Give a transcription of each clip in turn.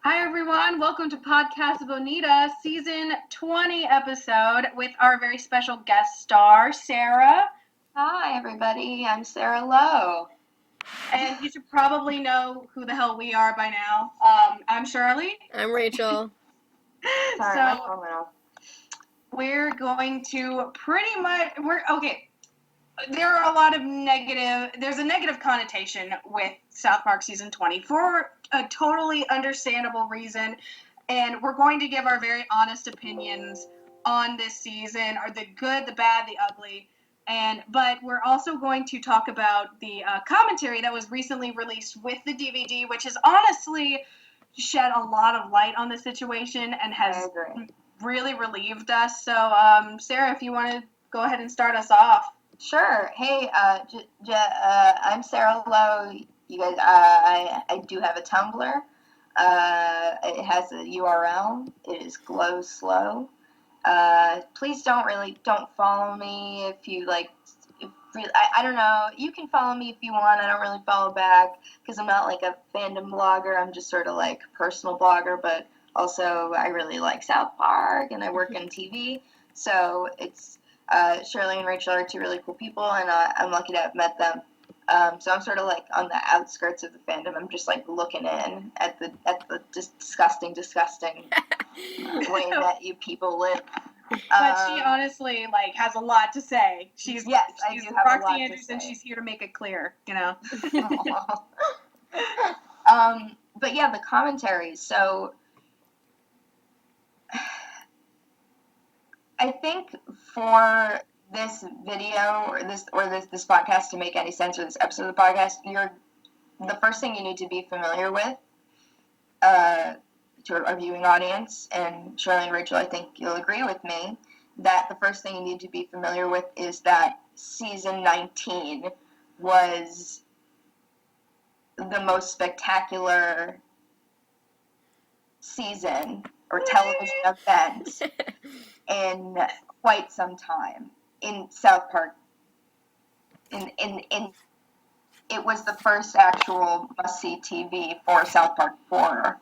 Hi everyone, welcome to Podcasa Bonita, season 20 episode with our very special guest star, Sarah. Hi everybody, I'm Sarah Lowe. And you should probably know who the hell we are by now. I'm Shirley. I'm Rachel. Sorry, my phone went off. We're going to there are a lot of there's a negative connotation with South Park season 20 for a totally understandable reason, and we're going to give our very honest opinions on this season, or the good, the bad, the ugly, but we're also going to talk about the commentary that was recently released with the DVD, which has honestly shed a lot of light on the situation and has really relieved us. So, Sarah, if you want to go ahead and start us off. Sure. Hey, I'm Sarah Lowe. You guys, I do have a Tumblr. It has a URL. It is Glow Slow. Please don't follow me if you like. I don't know. You can follow me if you want. I don't really follow back because I'm not like a fandom blogger. I'm just sort of like a personal blogger, but also I really like South Park and I work in TV. So it's Shirley and Rachel are two really cool people, and I'm lucky to have met them. So I'm sort of like on the outskirts of the fandom. I'm just like looking in at the disgusting way that you people live. But she honestly has a lot to say. She's Roxy Andrews, and she's here to make it clear, you know. But yeah, the commentary. So I think for this video or this podcast to make any sense, or this episode of the podcast, the first thing you need to be familiar with to our viewing audience, and Shirley and Rachel, I think you'll agree with me, that the first thing you need to be familiar with is that season 19 was the most spectacular season or television event in quite some time in South Park. It was the first actual must-see TV for South Park 4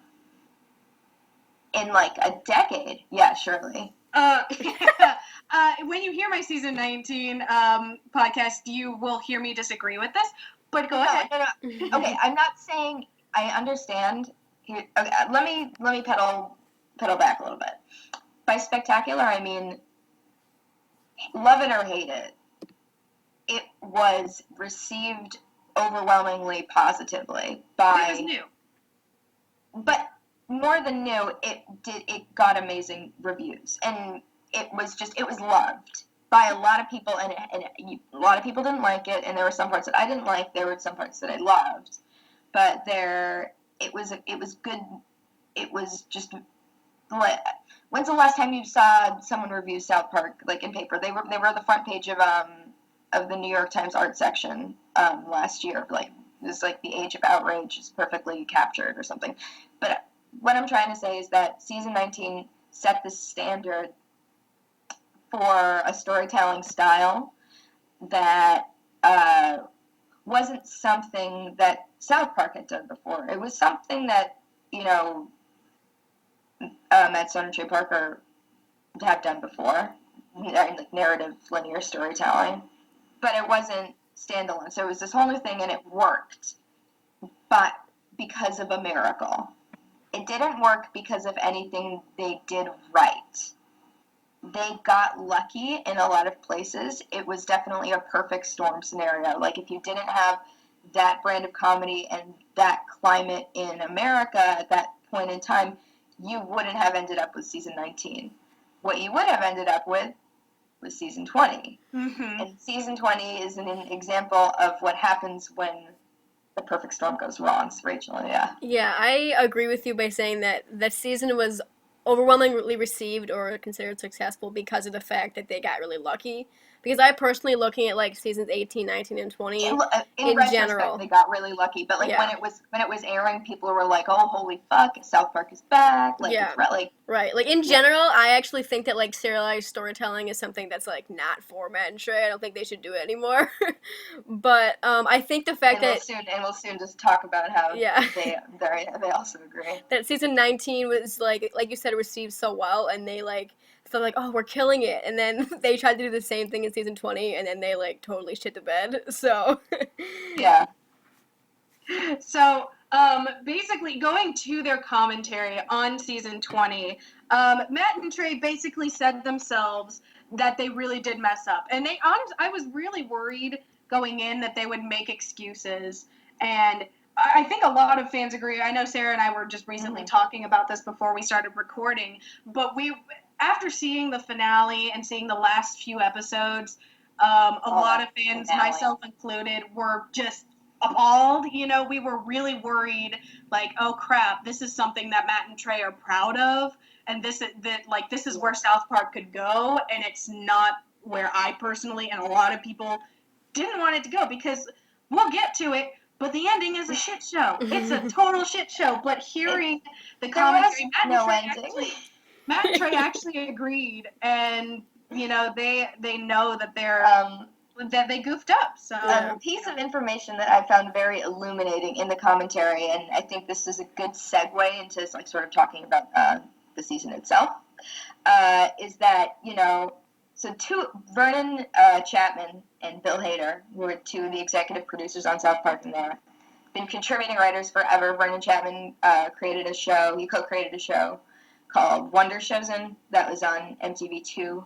in like a decade. Yeah, Shirley. When you hear my season 19 podcast, you will hear me disagree with this, but go ahead. No. Okay, I'm not saying I understand. Okay, let me pedal back a little bit. By spectacular, I mean love it or hate it. It was received overwhelmingly positively by. It was new. But more than new, it got amazing reviews, and it was loved by a lot of people, and a lot of people didn't like it, and there were some parts that I didn't like. There were some parts that I loved, but it was good. It was just. When's the last time you saw someone review South Park like in paper? They were the front page of the New York Times art section last year. Like it was like the age of outrage is perfectly captured or something. But what I'm trying to say is that season 19 set the standard for a storytelling style that wasn't something that South Park had done before. It was something that Matt Stone and Trey Parker have done before, like narrative linear storytelling, but it wasn't standalone. So it was this whole new thing, and it worked, but because of a miracle. It didn't work because of anything they did right. They got lucky in a lot of places. It was definitely a perfect storm scenario. Like if you didn't have that brand of comedy and that climate in America at that point in time, you wouldn't have ended up with season 19. What you would have ended up with was season 20. Mm-hmm. And season 20 is an example of what happens when the perfect storm goes wrong. So Rachel, yeah. Yeah, I agree with you by saying that that season was overwhelmingly received or considered successful because of the fact that they got really lucky. because I personally looking at like seasons 18, 19, and 20 In in retrospect, general. they got really lucky. But like Yeah. when it was airing, people were like, "Oh, holy fuck! South Park is back!" Like, Yeah. it's like Right. Like in general, I actually think that like serialized storytelling is something that's like not for Matt and Trey. I don't think they should do it anymore. But I think the fact that we'll soon just talk about how Yeah. they also agree. that season 19 was like you said, received so well, and they like felt like, oh, we're killing it, and then they tried to do the same thing in season 20, and then they like totally shit the bed. So Yeah. So, basically, going to their commentary on season 20, Matt and Trey basically said themselves that they really did mess up. And I was really worried going in that they would make excuses. And I think a lot of fans agree. I know Sarah and I were just recently talking about this before we started recording. But after seeing the finale and seeing the last few episodes, a lot of fans, myself included, were just appalled. We were really worried, like, oh crap, this is something that Matt and Trey are proud of, and this is where South Park could go, and it's not where I personally and a lot of people didn't want it to go, because we'll get to it, but the ending is a shit show. It's a total shit show. But hearing the commentary, Matt and Trey actually agreed, and they know that they're that they goofed up. So a piece of information that I found very illuminating in the commentary, and I think this is a good segue into like sort of talking about the season itself, is that so Vernon Chapman and Bill Hader, who are two of the executive producers on South Park, and they've been contributing writers forever. Vernon Chapman co-created a show called Wonder Chosen that was on MTV2,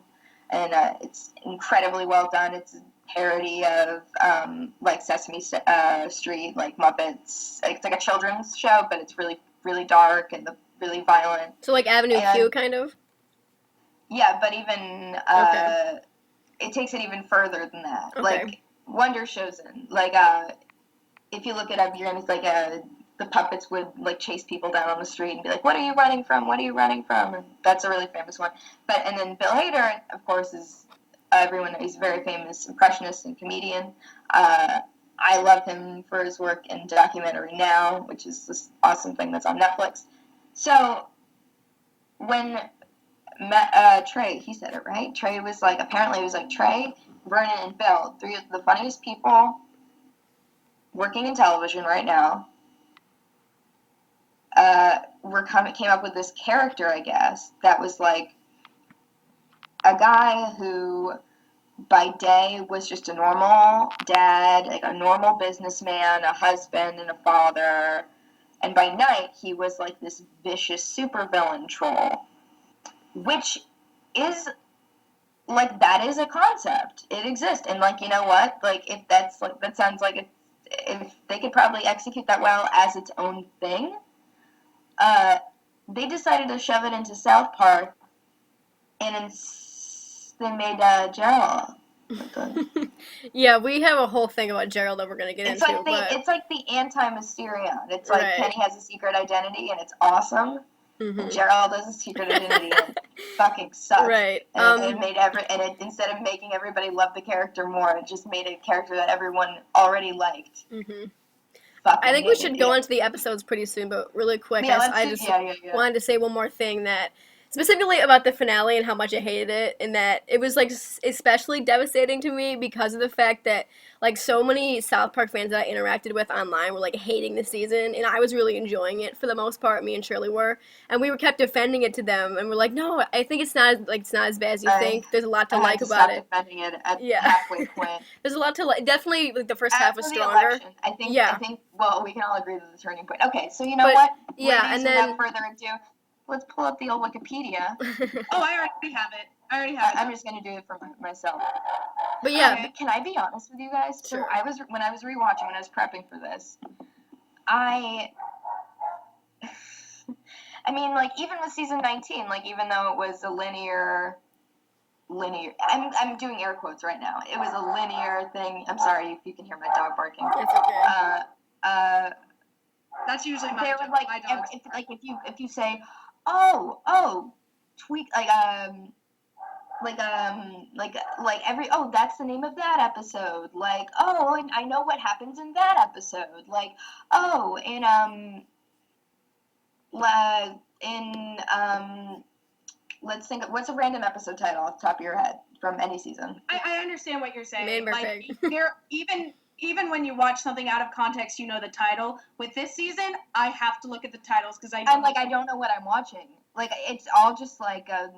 and it's incredibly well done. It's a parody of like Sesame Street, like Muppets. It's like a children's show, but it's really, really dark and really violent. So like Avenue Q, kind of? Yeah, but even it takes it even further than that. Okay. Like Wonder Chosen, like if you look it up, you're gonna like the puppets would like chase people down on the street and be like, "What are you running from? What are you running from?" And that's a really famous one. And then Bill Hader, of course, is he's a very famous impressionist and comedian. I love him for his work in Documentary Now, which is this awesome thing that's on Netflix. So when Trey, he said it right. Trey was like, apparently it was like Trey, Vernon, and Bill, three of the funniest people working in television right now. Came up with this character, I guess, that was like a guy who by day was just a normal dad, like a normal businessman, a husband, and a father, and by night he was like this vicious supervillain troll, which is like, that is a concept. It exists, and like, you know what, like, if that's like, that sounds like if they could probably execute that well as its own thing. They decided to shove it into South Park, and they made Gerald. Yeah, we have a whole thing about Gerald that we're gonna get into. It's like the anti-Mysterion. It's like Kenny has a secret identity, and it's awesome. Mm-hmm. Gerald has a secret identity, and it fucking sucks. Right. And it instead of making everybody love the character more, it just made a character that everyone already liked. Mm-hmm. I think we should go into the episodes pretty soon, but really quick, I just wanted to say one more thing, that specifically about the finale and how much I hated it, and that it was like especially devastating to me because of the fact that like so many South Park fans that I interacted with online were like hating the season, and I was really enjoying it for the most part. Me and Shirley were, and we were kept defending it to them, and we're like, no, I think it's not as bad as you think. There's a lot to like about it. Defending it at halfway point. There's a lot to like. Definitely, like the first half was stronger. Election, I think. Well, we can all agree that the turning point. Okay, so you know what? Yeah, ladies, and then without further ado, let's pull up the old Wikipedia. Oh, I already have it. I'm just gonna do it for myself. But yeah, can I be honest with you guys? Sure. So when I was rewatching, when I was prepping for this, I mean, like, even with season 19, like, even though it was a linear. I'm doing air quotes right now. It was a linear thing. I'm sorry if you can hear my dog barking. It's okay. That's usually my there dog. was like if you say, oh, tweak, like that's the name of that episode. Like, oh, and I know what happens in that episode. Like, oh, let's think. What's a random episode title off the top of your head from any season? I understand what you're saying. Like, even when you watch something out of context, you know the title. With this season, I have to look at the titles because I don't know what I'm watching. Like, it's all just like a.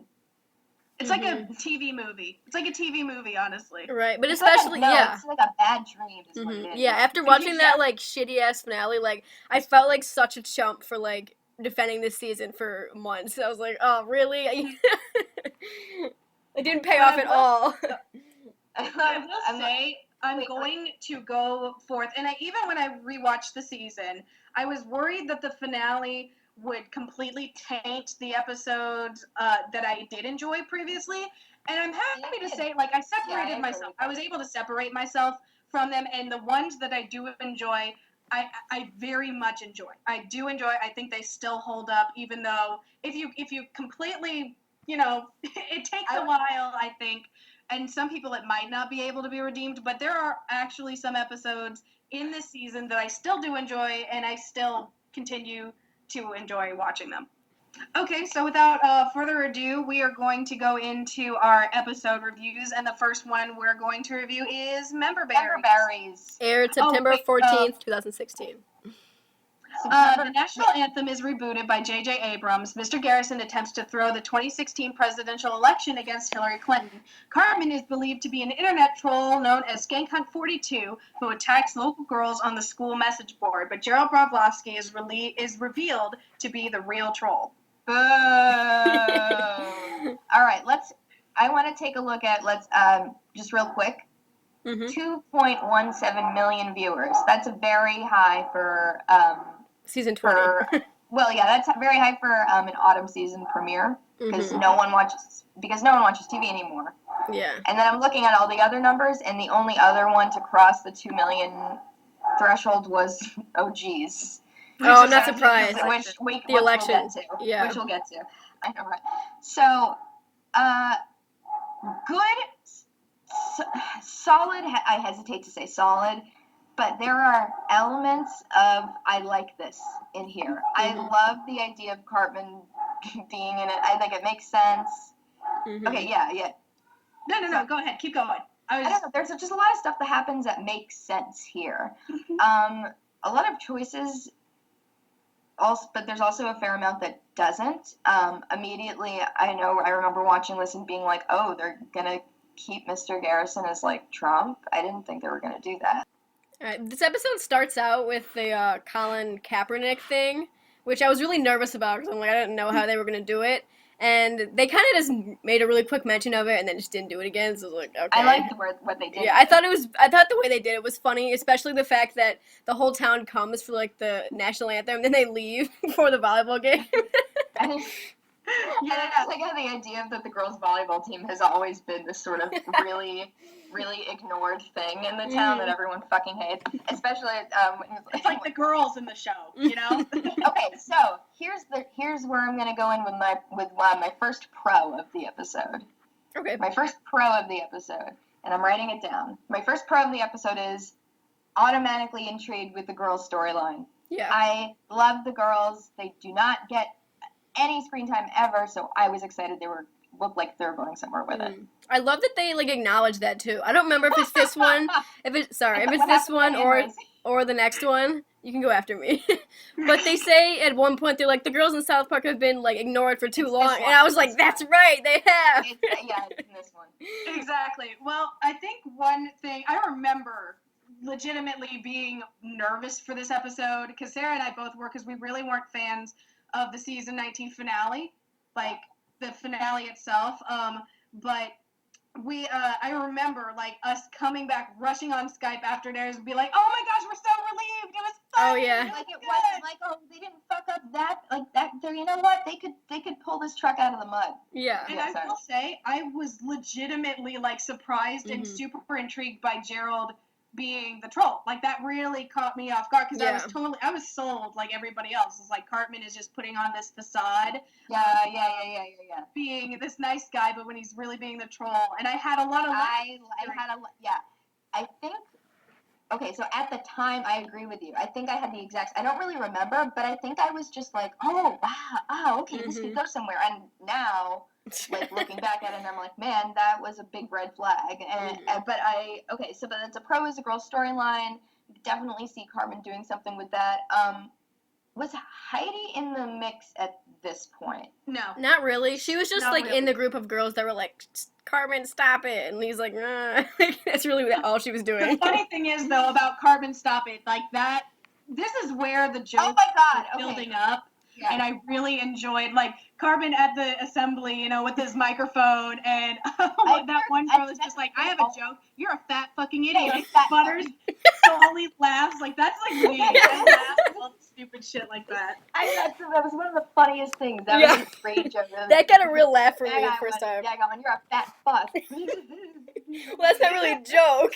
It's like a TV movie. It's like a TV movie, honestly. Right, but it's especially it's like a bad dream. Is what it is. Yeah, after watching that like shitty ass finale, like I felt like such a chump for like defending this season for months. I was like, oh really? It didn't pay off at all. I will say I'm going to go forth, and even when I rewatched the season, I was worried that the finale would completely taint the episodes that I did enjoy previously. And I'm happy to say, like, I separated myself. I was able to separate myself from them, and the ones that I do enjoy, I very much enjoy. I do enjoy. I think they still hold up, even though if you completely, it takes a while, I think, and some people it might not be able to be redeemed, but there are actually some episodes in this season that I still do enjoy, and I still continue to enjoy watching them. Okay, so without further ado, we are going to go into our episode reviews, and the first one we're going to review is Member Berries. Aired September 14th, 2016. The national anthem is rebooted by J.J. Abrams. Mr. Garrison attempts to throw the 2016 presidential election against Hillary Clinton. Cartman is believed to be an internet troll known as Skank Hunt 42 who attacks local girls on the school message board, but Gerald Broflovsky is revealed to be the real troll. Boo! All right, I want to take a look at, just real quick, 2.17 million viewers. That's very high for season 20. That's very high for an autumn season premiere because no one watches TV anymore. Yeah. And then I'm looking at all the other numbers, and the only other one to cross the 2 million threshold was OGs. Oh, I'm not surprised. Which we'll get to. Yeah. Which we'll get to. I know, right? So, good, solid. I hesitate to say solid. But there are elements of I like this in here. I love the idea of Cartman being in it. I think it makes sense. Okay, yeah. No, go ahead. Keep going. I don't know. There's just a lot of stuff that happens that makes sense here. A lot of choices, but there's also a fair amount that doesn't. Immediately, I remember watching this and being like, oh, they're going to keep Mr. Garrison as, like, Trump? I didn't think they were going to do that. This episode starts out with the Colin Kaepernick thing, which I was really nervous about because I'm like, I didn't know how they were going to do it. And they kind of just made a really quick mention of it and then just didn't do it again. So I was like, okay. I liked what they did. Yeah, I thought the way they did it was funny, especially the fact that the whole town comes for like the national anthem and then they leave before the volleyball game. Yeah, I like how the idea that the girls' volleyball team has always been this sort of really, really ignored thing in the town that everyone fucking hates. Especially, it's like the girls in the show, you know. Okay, so here's where I'm gonna go in with my first pro of the episode. Okay. My first pro of the episode, and I'm writing it down. My first pro of the episode is automatically intrigued with the girls' storyline. Yeah. I love the girls. They do not get any screen time ever, so I was excited looked like they were going somewhere with it. I love that they like acknowledge that too. I don't remember if it's this one, if it's this one or the next one. You can go after me. But they say at one point they're like the girls in South Park have been like ignored for too long, and I was like, that's right, they have. It's in this one. Exactly. Well, I think one thing I remember legitimately being nervous for this episode because Sarah and I both were because we really weren't fans of the season 19 finale, like the finale itself. But I remember like us coming back, rushing on Skype after theirs, and be like, "Oh my gosh, we're so relieved! It was fun!" Oh yeah. Like it wasn't like, "Oh, they didn't fuck up that like that." You know what? They could pull this truck out of the mud. Yeah. And I will say, I was legitimately like surprised and super intrigued by Gerald being the troll. Like, that really caught me off guard because I was sold like everybody else. It's like Cartman is just putting on this facade. Yeah. Being this nice guy, but when he's really being the troll. And I had a lot of I think, okay, so at the time, I agree with you. I think I had the exact, I don't really remember, but I think I was just like, oh, wow, okay, this could go somewhere. And now, like, looking back at it, I'm like, man, that was a big red flag. And but it's a pro is a girl storyline. Definitely see Cartman doing something with that. Was Heidi in the mix at this point? No. Not really. She was just, in the group of girls that were like, Cartman, stop it. And he's like, nah. That's really all she was doing. The funny thing is, though, about Cartman, stop it, like that, this is where the joke is building up. Yeah. And I really enjoyed, like, Cartman at the assembly, with his microphone, and that one girl is just like, I have a joke. You're a fat fucking idiot. Like, Butters slowly laughs. Like, that's like me. I laugh at all the stupid shit like that. That was one of the funniest things. That was a great joke. That got a real laugh from me the first time. Yeah, I got one. You're a fat fuck. Well, that's not really a joke.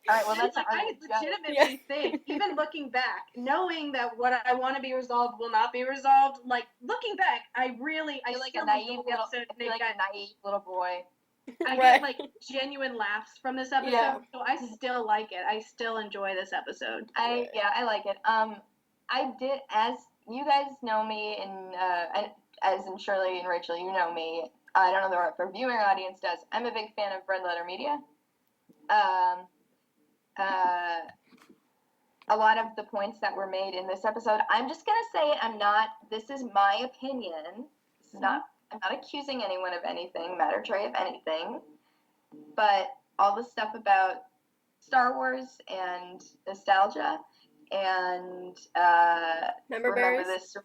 All right, well, that's I legitimately think, even looking back, knowing that what I want to be resolved will not be resolved, like, looking back, I feel like a naive little boy. I get, like, genuine laughs from this episode, so I still like it. I still enjoy this episode. I like it. I did, as you guys know me, as in Shirley and Rachel, you know me. I don't know if our viewing audience does. I'm a big fan of Red Letter Media. A lot of the points that were made in this episode, I'm just gonna say this is my opinion. I'm not accusing anyone of anything, Matt or Trey of anything, but all the stuff about Star Wars and nostalgia and remember this.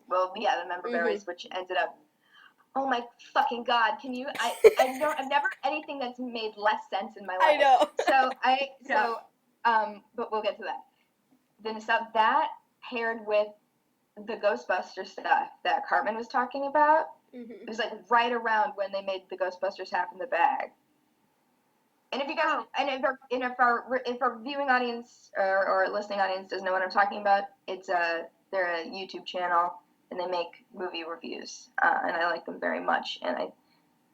Well, yeah, the member berries, which ended up. Oh my fucking God! Can you? I've never anything that's made less sense in my life. I know. But we'll get to that. Then stuff that paired with the Ghostbusters stuff that Cartman was talking about. It was like right around when they made the Ghostbusters half in the bag. And if you guys, if our viewing audience or listening audience doesn't know what I'm talking about, it's they're a YouTube channel. And they make movie reviews, and I like them very much. And I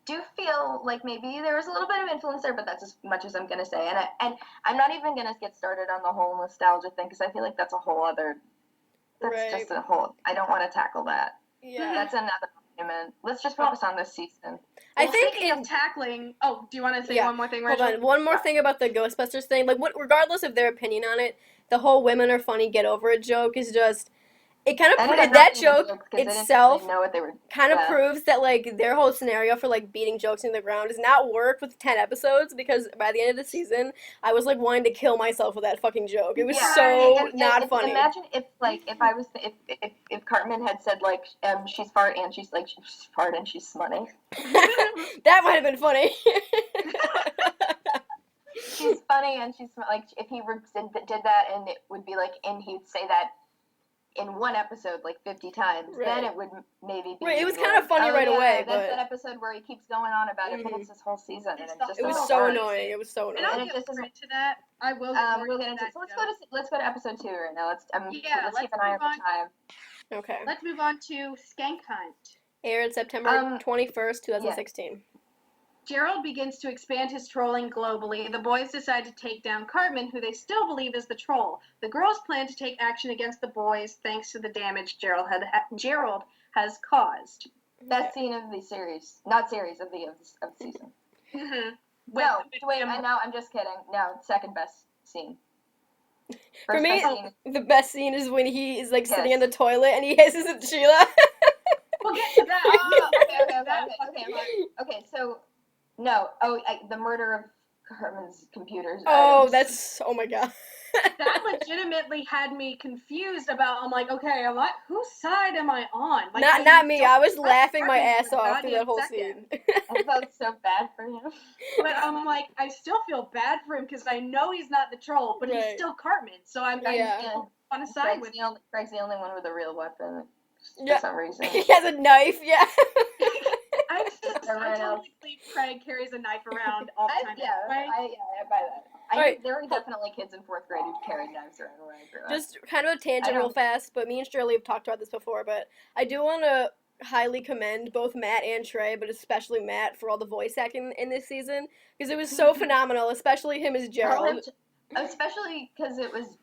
do feel like maybe there was a little bit of influence there, but that's as much as I'm going to say. And I'm not even going to get started on the whole nostalgia thing, because I feel like that's a whole other, just a whole, I don't want to tackle that. Yeah. That's another argument. Let's just focus on this season. I think speaking of tackling, do you want to say one more thing, Rachel? Hold on, one more thing about the Ghostbusters thing. Like, regardless of their opinion on it, the whole women are funny, get over it joke is just... It kind of that joke itself kind of proves that, like, their whole scenario for, like, beating jokes in the ground does not work with 10 episodes, because by the end of the season, I was, like, wanting to kill myself with that fucking joke. It was not funny. Imagine if Cartman had said, like, she's fart and she's fart and she's smutty. That might have been funny. She's funny and she's, like, if he did that and it would be, like, and he'd say that in one episode, like 50 times, then it would maybe be... Right, it was kind of funny away, but... That's that episode where he keeps going on about it, but it's this whole season, and it was so annoying. It was so annoying. And I'll get into that. I will we'll get into it. So let's go to episode 2 right now. Let's keep an eye on the time. Okay. Let's move on to Skank Hunt. Aired September 21st, 2016. Yeah. Gerald begins to expand his trolling globally. The boys decide to take down Cartman, who they still believe is the troll. The girls plan to take action against the boys thanks to the damage Gerald has caused. Best scene of the series. Not series, of the season. Mm-hmm. Wait, no, I'm just kidding. No, second best scene. For me, the best scene is when he is, like, sitting in the toilet and he hisses at Sheila. We'll get to that. Okay, so... No. The murder of Cartman's computers. Oh, oh my God. That legitimately had me confused about, I'm like, okay, whose side am I on? Like, not me. I was laughing my ass off through that whole scene. I felt so bad for him. But I'm like, I still feel bad for him because I know he's not the troll, but he's still Cartman. So I'm on a side with him. Greg's the only one with a real weapon for some reason. He has a knife, I totally believe Craig carries a knife around all the time. I buy that. think there were definitely kids in 4th grade who carried knives around where I grew up. Just kind of a tangent real fast, but me and Shirley have talked about this before, but I do want to highly commend both Matt and Trey, but especially Matt, for all the voice acting in this season, because it was so phenomenal, especially him as Gerald. Especially because it was,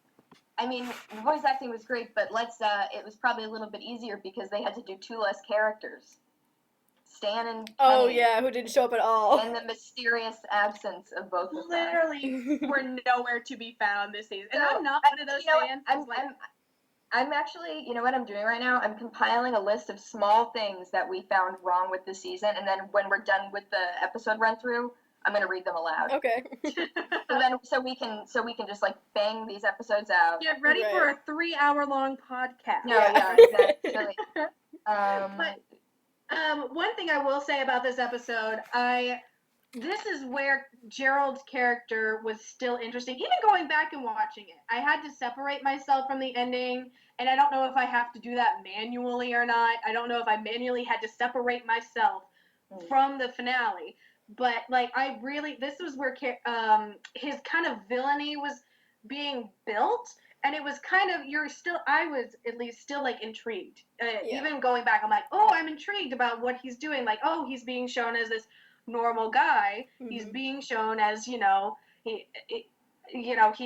the voice acting was great, but it was probably a little bit easier because they had to do 2 less characters. Stan and Kenny, who didn't show up at all. And the mysterious absence of both of them. Literally were nowhere to be found this season. And I'm not one of those fans. I'm actually, you know what I'm doing right now? I'm compiling a list of small things that we found wrong with the season, and then when we're done with the episode run through, I'm gonna read them aloud. Okay. so we can just like bang these episodes out. Get ready for a 3-hour-long podcast. No, exactly. One thing I will say about this episode, this is where Gerald's character was still interesting. Even going back and watching it, I had to separate myself from the ending, and I don't know if I have to do that manually or not. I don't know if I manually had to separate myself from the finale. But, this was where his kind of villainy was being built, and it was kind of, I was at least still, intrigued. Even going back, I'm like, oh, I'm intrigued about what he's doing. Like, oh, he's being shown as this normal guy. Mm-hmm. He's being shown as, he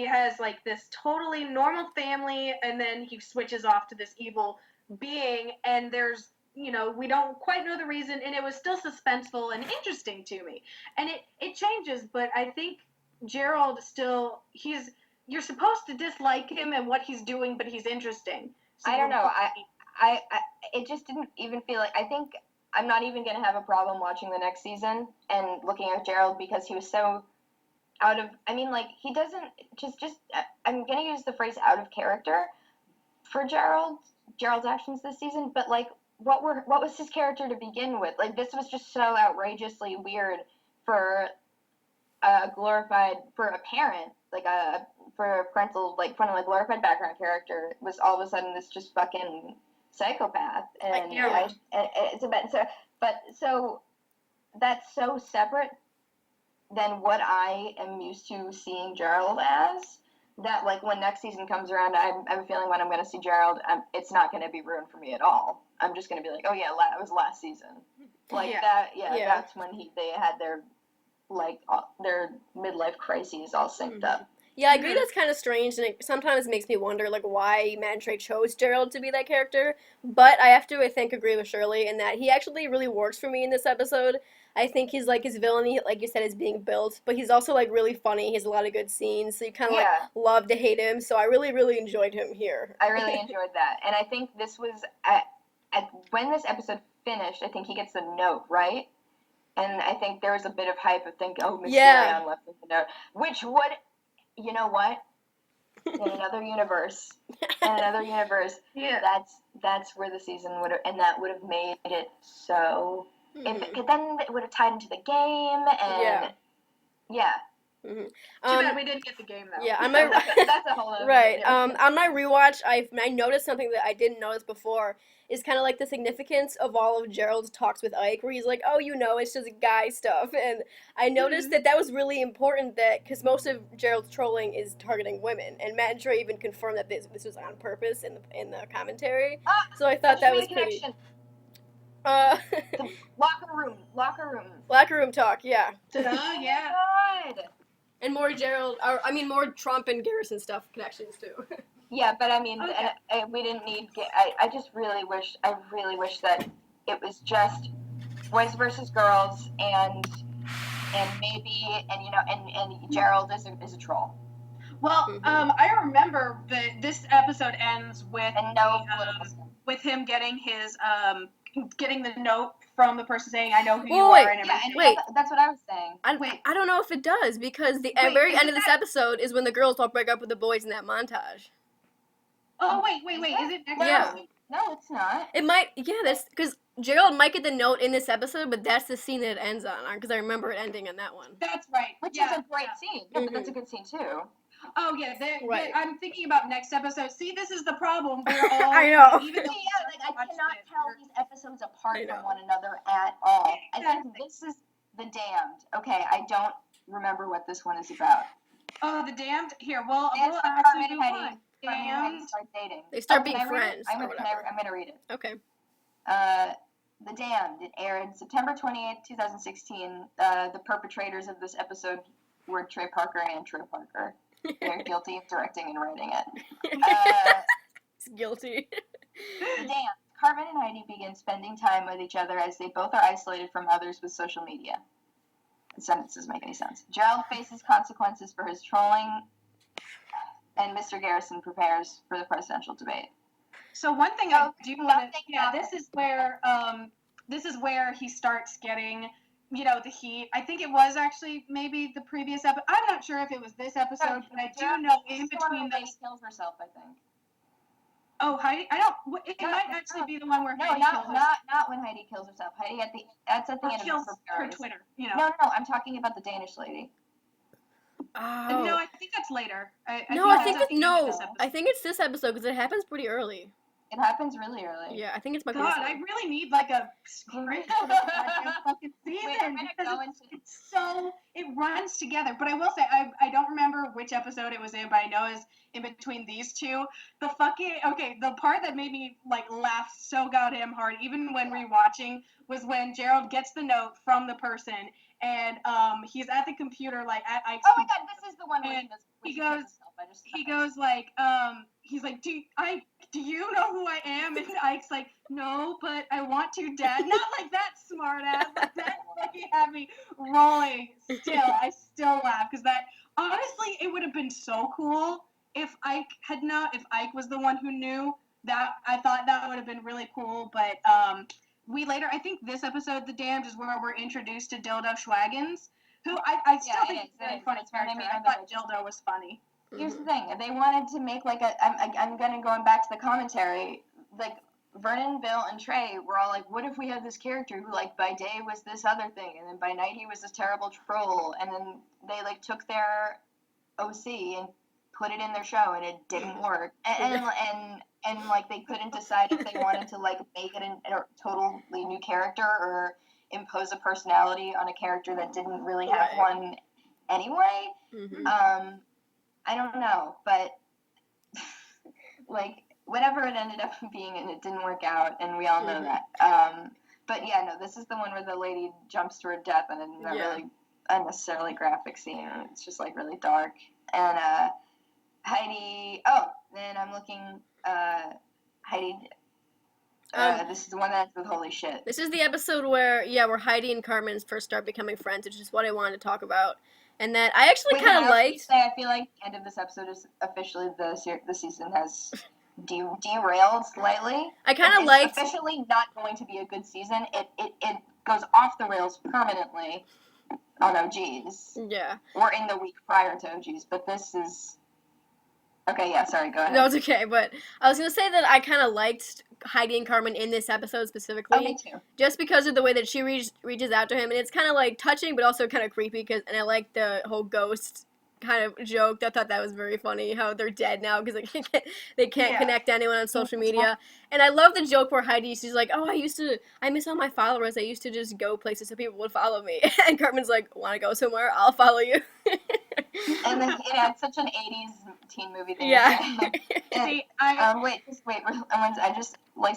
has, this totally normal family, and then he switches off to this evil being, and there's, we don't quite know the reason, and it was still suspenseful and interesting to me. And it changes, but I think Gerald still, you're supposed to dislike him and what he's doing, but he's interesting. So I don't know. It just didn't even feel like, I think I'm not even going to have a problem watching the next season and looking at Gerald because he was so out of, he doesn't, I'm going to use the phrase out of character for Gerald's actions this season, but what was his character to begin with? This was just so outrageously weird for a parent, for a parental, glorified background character was all of a sudden this just fucking psychopath. And so that's so separate than what I am used to seeing Gerald as, that when next season comes around, I'm feeling when I'm going to see Gerald, it's not going to be ruined for me at all. I'm just going to be like, oh yeah, it was last season. That's when they had their midlife crises all synced up. Yeah, I agree that's kind of strange, and it sometimes makes me wonder, why Matt and Trey chose Gerald to be that character, but I have to, I think, agree with Shirley in that he actually really works for me in this episode. I think he's, his villainy, like you said, is being built, but he's also, really funny. He has a lot of good scenes, so you kind of, love to hate him, so I really, really enjoyed him here. I really enjoyed that, and I think this was, when this episode finished, I think he gets the note, right? And I think there was a bit of hype of thinking, oh, Mysterion left with the note, which would... You know what? In another universe, that's where the season would have, and that would have made it so. Then it would have tied into the game, and Too bad we didn't get the game though. Yeah, that's a whole other right. On my rewatch, I noticed something that I didn't notice before. Is kind of the significance of all of Gerald's talks with Ike, where he's like, oh, it's just guy stuff. And I noticed that was really important, because most of Gerald's trolling is targeting women. And Matt and Trey even confirmed that this was on purpose in the commentary. So I thought that was pretty... Locker room talk, yeah. Oh, yeah. God. And more more Trump and Garrison stuff connections, too. Yeah, but we didn't need. I really wish that it was just boys versus girls, and maybe and Gerald is a troll. Well, I remember that this episode ends with with him getting his getting the note from the person saying, "I know who you are," and everything. That's what I was saying. I don't know if it does, because the very end of this episode is when the girls all break up with the boys in that montage. Oh, wait. Is it next episode? No, it's not. It might, that's, because Gerald might get the note in this episode, but that's the scene that it ends on, because I remember it ending on that one. That's right. Which is a great scene. Yeah, but that's a good scene, too. Oh, yeah, I'm thinking about next episode. See, this is the problem. We're all... I know. Even I cannot tell these episodes apart from one another at all. I think this is The Damned. Okay, I don't remember what this one is about. Oh, the Damned. Here, we'll Carmen actually do and one. Carmen and Heidi start dating. They start being Can I read it? friends. I'm gonna read it. Okay. The Damned. It aired September 28th, 2016. The perpetrators of this episode were Trey Parker and Trey Parker. They're guilty of directing and writing it. It's guilty. The Damned. Carmen and Heidi begin spending time with each other as they both are isolated from others with social media. The sentence doesn't make any sense. Gerald faces consequences for his trolling, and Mr. Garrison prepares for the presidential debate. So one thing I do want to, this is where he starts getting, the heat. I think it was actually maybe the previous episode. I'm not sure if it was this episode, but I do know in between those. Heidi kills herself, I think. Oh, Heidi! It might actually be the one where Heidi kills herself. Not when Heidi kills herself. Heidi that's at the end of her Twitter. No, I'm talking about the Danish lady. Oh. No, I think that's later. I think it's this episode because it happens pretty early. It happens really early. Yeah, I think it's my God, I really need like a script for the fucking season it runs together. But I will say I don't remember which episode it was in, but I know it's in between these two. The part that made me like laugh so goddamn hard, even when rewatching, was when Gerald gets the note from the person and he's at the computer like at Ike's. Oh my God, this is the one where he goes like he's like, do you know who I am? And Ike's like, no, but I want to, Dad. Not like that smart ass, but that fucking had me rolling still. I still laugh because that, honestly, it would have been so cool if Ike was the one who knew that. I thought that would have been really cool, but I think this episode, The Damned, is where we're introduced to Dildo Schwaggins, who I still think is a very funny character. I thought Dildo was funny. Here's the thing. They wanted to make like I'm going back to the commentary, like Vernon, Bill, and Trey were all like, what if we had this character who like by day was this other thing, and then by night he was this terrible troll, and then they like took their OC and put it in their show, and it didn't work, and like they couldn't decide if they wanted to like make it a totally new character or impose a personality on a character that didn't really have one anyway. Mm-hmm. I don't know, but like whatever it ended up being, and it didn't work out, and we all know that. But yeah, no, this is the one where the lady jumps to her death, and in a really unnecessarily graphic scene. It's just like really dark. And Heidi. Oh, then I'm looking. Heidi. This is the one that ends with holy shit. This is the episode where Heidi and Carmen first start becoming friends, which is what I wanted to talk about. And that I actually kind of liked. I feel like the end of this episode is officially the season has derailed slightly. I kind of liked. It's officially not going to be a good season. It goes off the rails permanently on OGs. Yeah. Or in the week prior to OGs, but this is. Okay, yeah, sorry, go ahead. No, it's okay, but I was going to say that I kind of liked Heidi and Carmen in this episode specifically. Oh, me too. Just because of the way that she reaches out to him, and it's kind of, like, touching, but also kind of creepy, and I like the whole ghost kind of joke. I thought that was very funny, how they're dead now because they can't connect to anyone on social media. And I love the joke where she's like, oh, I miss all my followers. I used to just go places so people would follow me. And Carmen's like, want to go somewhere? I'll follow you. And then, it's such an 80s teen movie thing. Yeah.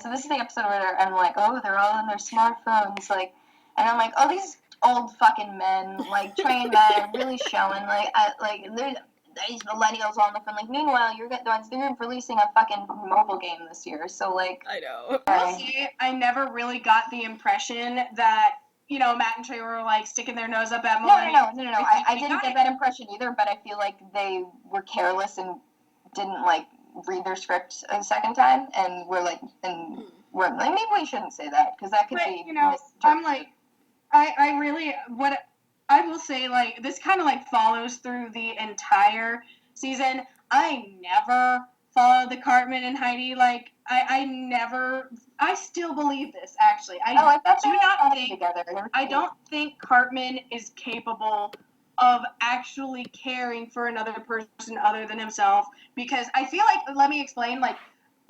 So this is the episode where I'm like, oh, they're all on their smartphones, like, and I'm like, oh, these old fucking men, like, trained men, really showing, these millennials on the phone, like, meanwhile, they're releasing a fucking mobile game this year, so, like. I know. I never really got the impression that, Matt and Trey were, like, sticking their nose up at millennials. No. I didn't get that impression either, but I feel like they were careless and didn't, like, read their script a second time, and we're like, maybe we shouldn't say that, because that could be. I'm like, I really, what I will say, like, this kind of, like, follows through the entire season. I never followed the Cartman and Heidi, like, I still believe this, actually. I don't think Cartman is capable of actually caring for another person other than himself, because I feel like, let me explain, like,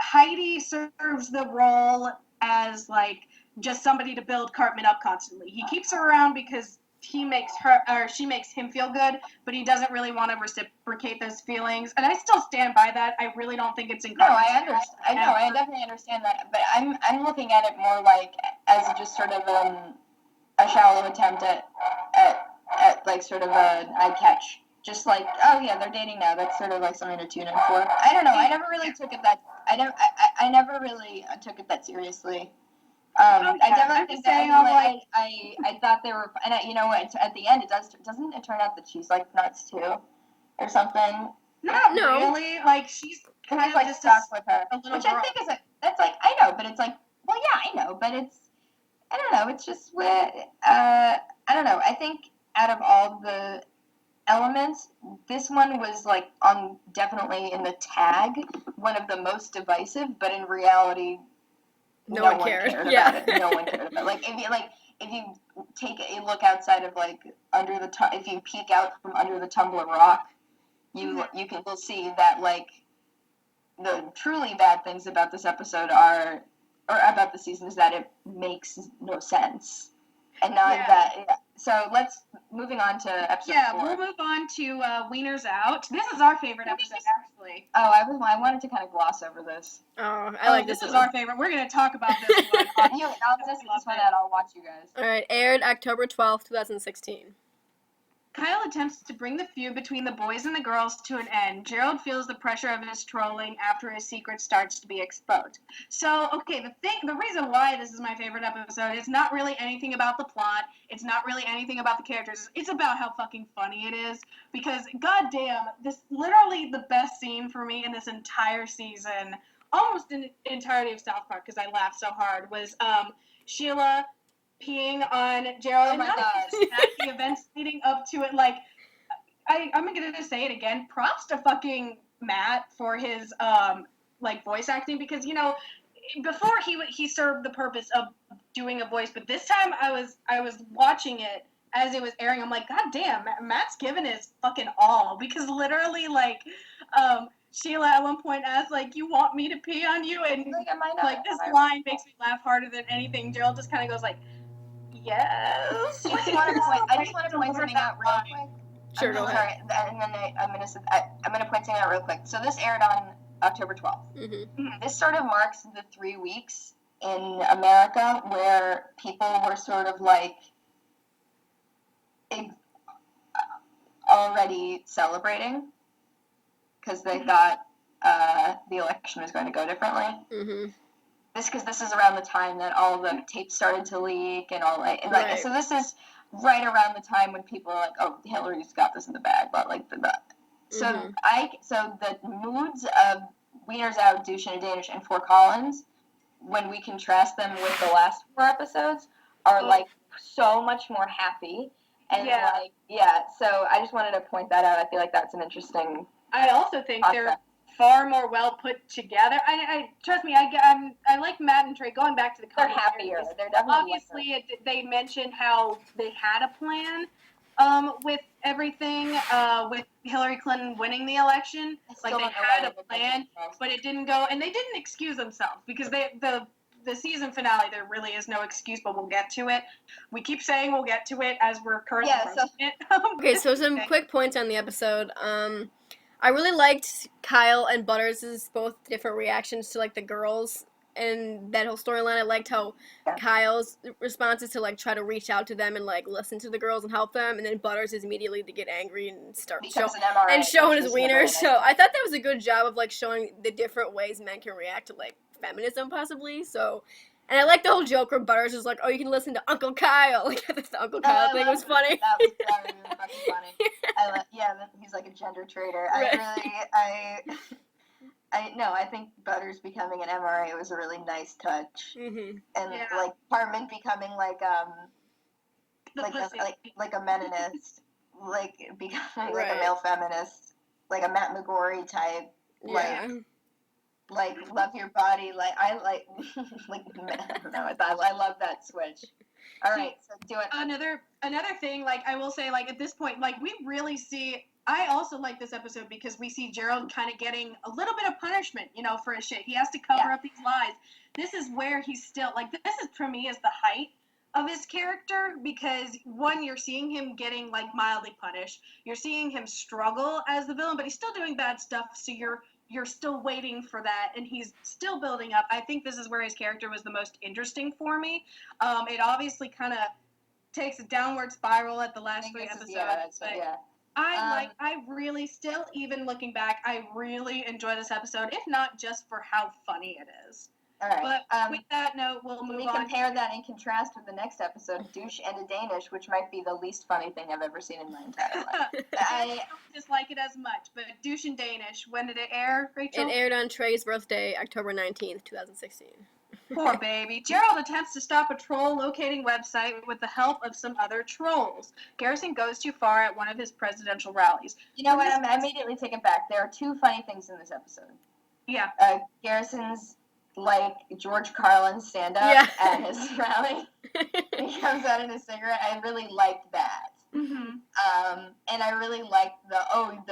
Heidi serves the role as, like, just somebody to build Cartman up constantly. He keeps her around because he makes her or she makes him feel good, but he doesn't really want to reciprocate those feelings. And I still stand by that. I really don't think it's No, I understand. I definitely understand that. But I'm looking at it more like as just sort of a shallow attempt at like sort of an eye catch. Just like, oh yeah, they're dating now. That's sort of like something to tune in for. I don't know. I never really took it that. I never really took it that seriously. I definitely think that I thought they were, and you know what? At the end, doesn't it turn out that she's like nuts too, or something? Not really. Like she's kind of like just stuck with her, which I think that's like I know, but it's like, well, yeah, I know, but it's I don't know. It's just I don't know. I think out of all the elements, this one was like definitely in the tag one of the most divisive, but in reality. No one cared about it. No one cared about it. If you take a look outside of like if you peek out from under the Tumblr rock, you'll see that like the truly bad things about this episode or about the season is that it makes no sense. And not that so moving on to episode 4. We'll move on to Wieners Out. This is our favorite episode, actually. Oh, I wanted to kind of gloss over this. Oh, I like this. This is our favorite. We're going to talk about this one. I'll just this one out. I'll watch you guys. All right, aired October 12th, 2016. Kyle attempts to bring the feud between the boys and the girls to an end. Gerald feels the pressure of his trolling after his secret starts to be exposed. So, okay, the reason why this is my favorite episode is not really anything about the plot. It's not really anything about the characters. It's about how fucking funny it is. Because, goddamn, this literally the best scene for me in this entire season, almost in the entirety of South Park, because I laughed so hard, was Sheila peeing on Gerald. Oh my God. The events leading up to it, like, I'm gonna say it again. Props to fucking Matt for his voice acting, because before he served the purpose of doing a voice, but this time I was watching it as it was airing. I'm like, God damn, Matt's given his fucking all, because literally Sheila at one point asked, like, you want me to pee on you? And this line makes me laugh harder than anything. Gerald just kind of goes like, yes. I just want to point something out real quick. Sure, go ahead. And then I'm gonna point something out real quick. So this aired on October 12th. Mm-hmm. This sort of marks the 3 weeks in America where people were sort of like already celebrating because they thought the election was going to go differently. Mm-hmm. Because this is around the time that all the tapes started to leak and all that. Right. So this is right around the time when people are like, oh, Hillary's got this in the bag, but like the. So Mm-hmm. So the moods of Wieners Out, Douche, and Danish, and Fort Collins, when we contrast them with the last 4 episodes, are like so much more happy and So I just wanted to point that out. I feel like that's an interesting. I also think concept. They're far more well put together. I trust me. I like Matt and Trey. Going back to the they're happier. They're definitely obviously they mentioned how they had a plan with everything with Hillary Clinton winning the election. Like they had a plan, but it didn't go, and they didn't excuse themselves because the season finale, there really is no excuse, but we'll get to it. We keep saying we'll get to it as we're currently it. Okay, so some quick points on the episode. I really liked Kyle and Butters' both different reactions to, like, the girls and that whole storyline. I liked how Kyle's response is to, like, try to reach out to them and, like, listen to the girls and help them, and then Butters is immediately to get angry and start showing his wiener. So I thought that was a good job of, like, showing the different ways men can react to, like, feminism, possibly. So, and I like the whole joke where Butters is like, oh, you can listen to Uncle Kyle. Like, the Uncle Kyle thing was funny. That was really fucking funny. He's like a gender traitor. I think Butters becoming an MRA was a really nice touch. Mm-hmm. And like Parman becoming like a Meninist, like becoming like a male feminist, like a Matt McGorry type, like love your body, like I like I don't know. I love that switch. All right, so do it. Another thing, like I will say, like at this point, like we really see. I also like this episode because we see Gerald kind of getting a little bit of punishment, for his shit. He has to cover up these lies. This is where he's still, like, this is, for me, is the height of his character, because one, you're seeing him getting like mildly punished, you're seeing him struggle as the villain, but he's still doing bad stuff, so you're still waiting for that, and he's still building up. I think this is where his character was the most interesting for me. It obviously kind of takes a downward spiral at the last 3 episodes. I really still, even looking back, I really enjoy this episode, if not just for how funny it is. All right. But with that note, we'll move on. We compare that in contrast with the next episode, Douche and a Danish, which might be the least funny thing I've ever seen in my entire life. I don't dislike it as much, but Douche and Danish, when did it air, Rachel? It aired on Trey's birthday, October 19th, 2016. Poor baby. Gerald attempts to stop a troll locating website with the help of some other trolls. Garrison goes too far at one of his presidential rallies. You know what? I immediately take it back. There are 2 funny things in this episode. Yeah. Garrison's like George Carlin stand-up at his rally. He comes out in a cigarette. I really liked that. Mm-hmm. And I really liked the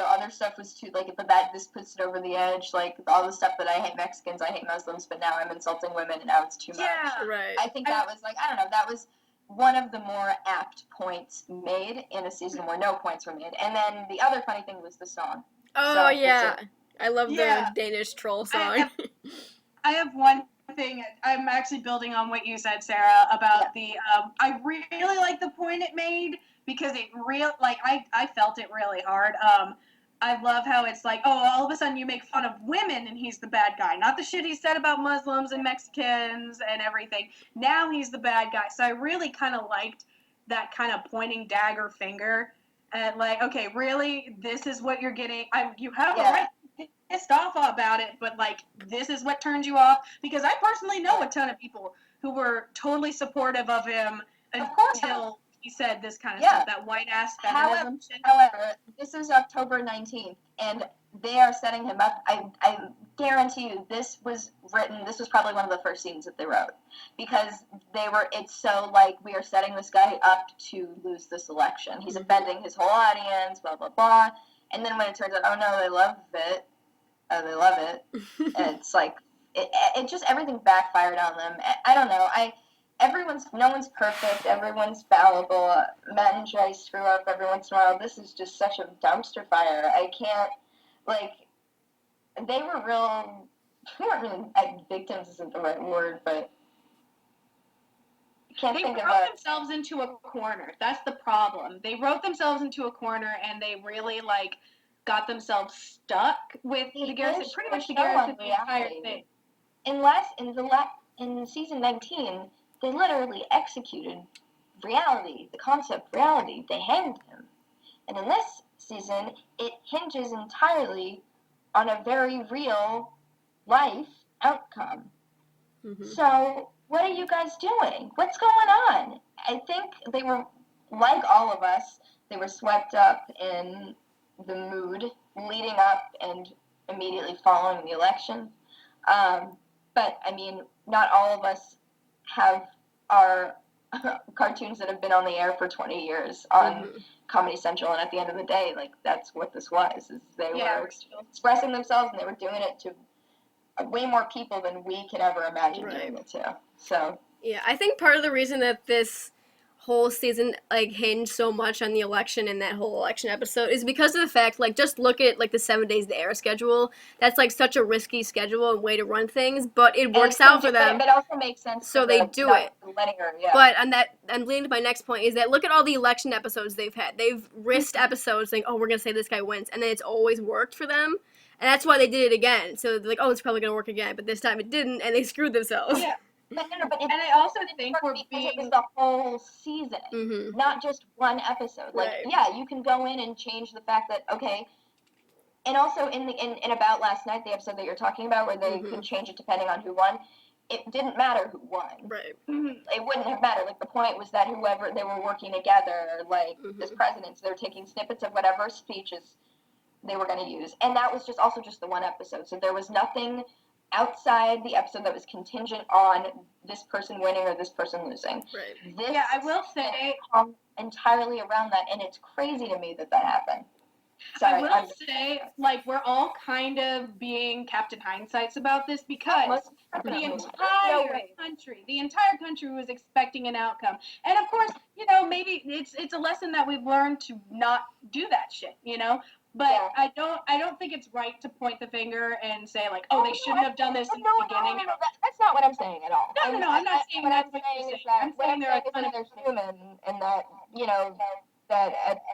other stuff was too, like, but this puts it over the edge, like, all the stuff that I hate Mexicans, I hate Muslims, but now I'm insulting women, and now it's too much. Yeah, right. I think that was, like, I don't know, that was one of the more apt points made in a season where no points were made. And then the other funny thing was the song. Oh, yeah. I love the Danish troll song. I have one thing. I'm actually building on what you said, Sarah, about the, I really like the point it made, because it I felt it really hard. I love how it's like, oh, all of a sudden you make fun of women and he's the bad guy. Not the shit he said about Muslims and Mexicans and everything. Now he's the bad guy. So I really kind of liked that kind of pointing dagger finger at, like, okay, really, this is what you're getting. You have a right to be pissed off about it, but, like, this is what turns you off. Because I personally know a ton of people who were totally supportive of him until he said this kind of stuff, that white-ass feminism shit. However, this is October 19th, and they are setting him up. I guarantee you this was probably one of the first scenes that they wrote. Because it's so, like, we are setting this guy up to lose this election. He's offending his whole audience, blah, blah, blah. And then when it turns out, oh, no, they love it. And it's like, it just, everything backfired on them. I don't know. No one's perfect, everyone's fallible, Matt and Jay screw up every once in a while. This is just such a dumpster fire. I can't, like, they weren't really, victims isn't the right word, but I can't think of it. They wrote themselves into a corner. That's the problem. They wrote themselves into a corner, and they really, like, got themselves stuck with the Garrison, pretty much the Garrison entire thing. In season 19, they literally executed reality, the concept of reality. They hanged him. And in this season, it hinges entirely on a very real life outcome. Mm-hmm. So, what are you guys doing? What's going on? I think they were, like all of us, they were swept up in the mood leading up and immediately following the election. But, I mean, not all of us have our cartoons that have been on the air for 20 years on Comedy Central, and at the end of the day, like, that's what this was. Is they were expressing themselves, and they were doing it to way more people than we could ever imagine doing it to. So yeah, I think part of the reason that this whole season, like, hinged so much on the election and that whole election episode is because of the fact, like, just look at, like, the 7 days to air schedule. That's, like, such a risky schedule and way to run things, but it works out for them. It also makes sense. So they do it. Letting her, But I'm leading to my next point, is that look at all the election episodes they've had. They've risked episodes saying, oh, we're going to say this guy wins, and then it's always worked for them. And that's why they did it again. So they're like, oh, it's probably going to work again, but this time it didn't, and they screwed themselves. Yeah. But I also think we're being... It was the whole season, not just one episode. Like, you can go in and change the fact that, okay, and also in About Last Night, the episode that you're talking about, where they could change it depending on who won, it didn't matter who won. Right. It wouldn't have mattered. Like, the point was that whoever, they were working together, like, as presidents, they were taking snippets of whatever speeches they were going to use. And that was just the one episode. So there was nothing outside the episode that was contingent on this person winning or this person losing. Right. I will say entirely around that, and it's crazy to me that happened. Sorry, I will say, like, we're all kind of being Captain Hindsights about this because the entire country was expecting an outcome. And of course, you know, maybe it's a lesson that we've learned to not do that shit, you know? But I don't think it's right to point the finger and say, like, oh, they shouldn't have done this in the beginning. No, that's not what I'm saying at all. No, I'm not saying that's what you're saying. I'm saying they're a ton of human, and that, you know, that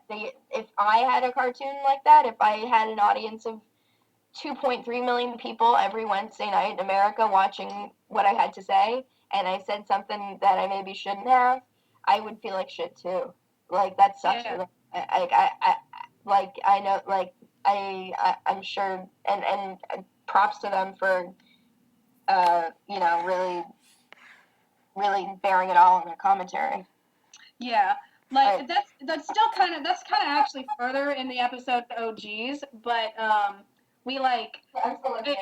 if I had a cartoon like that, if I had an audience of 2.3 million people every Wednesday night in America watching what I had to say, and I said something that I maybe shouldn't have, I would feel like shit too. Like, that sucks. Yeah. I know, like, I'm sure, and props to them for, you know, really bearing it all in their commentary. Yeah. Like, that's kind of actually further in the episode OGs, but we, like,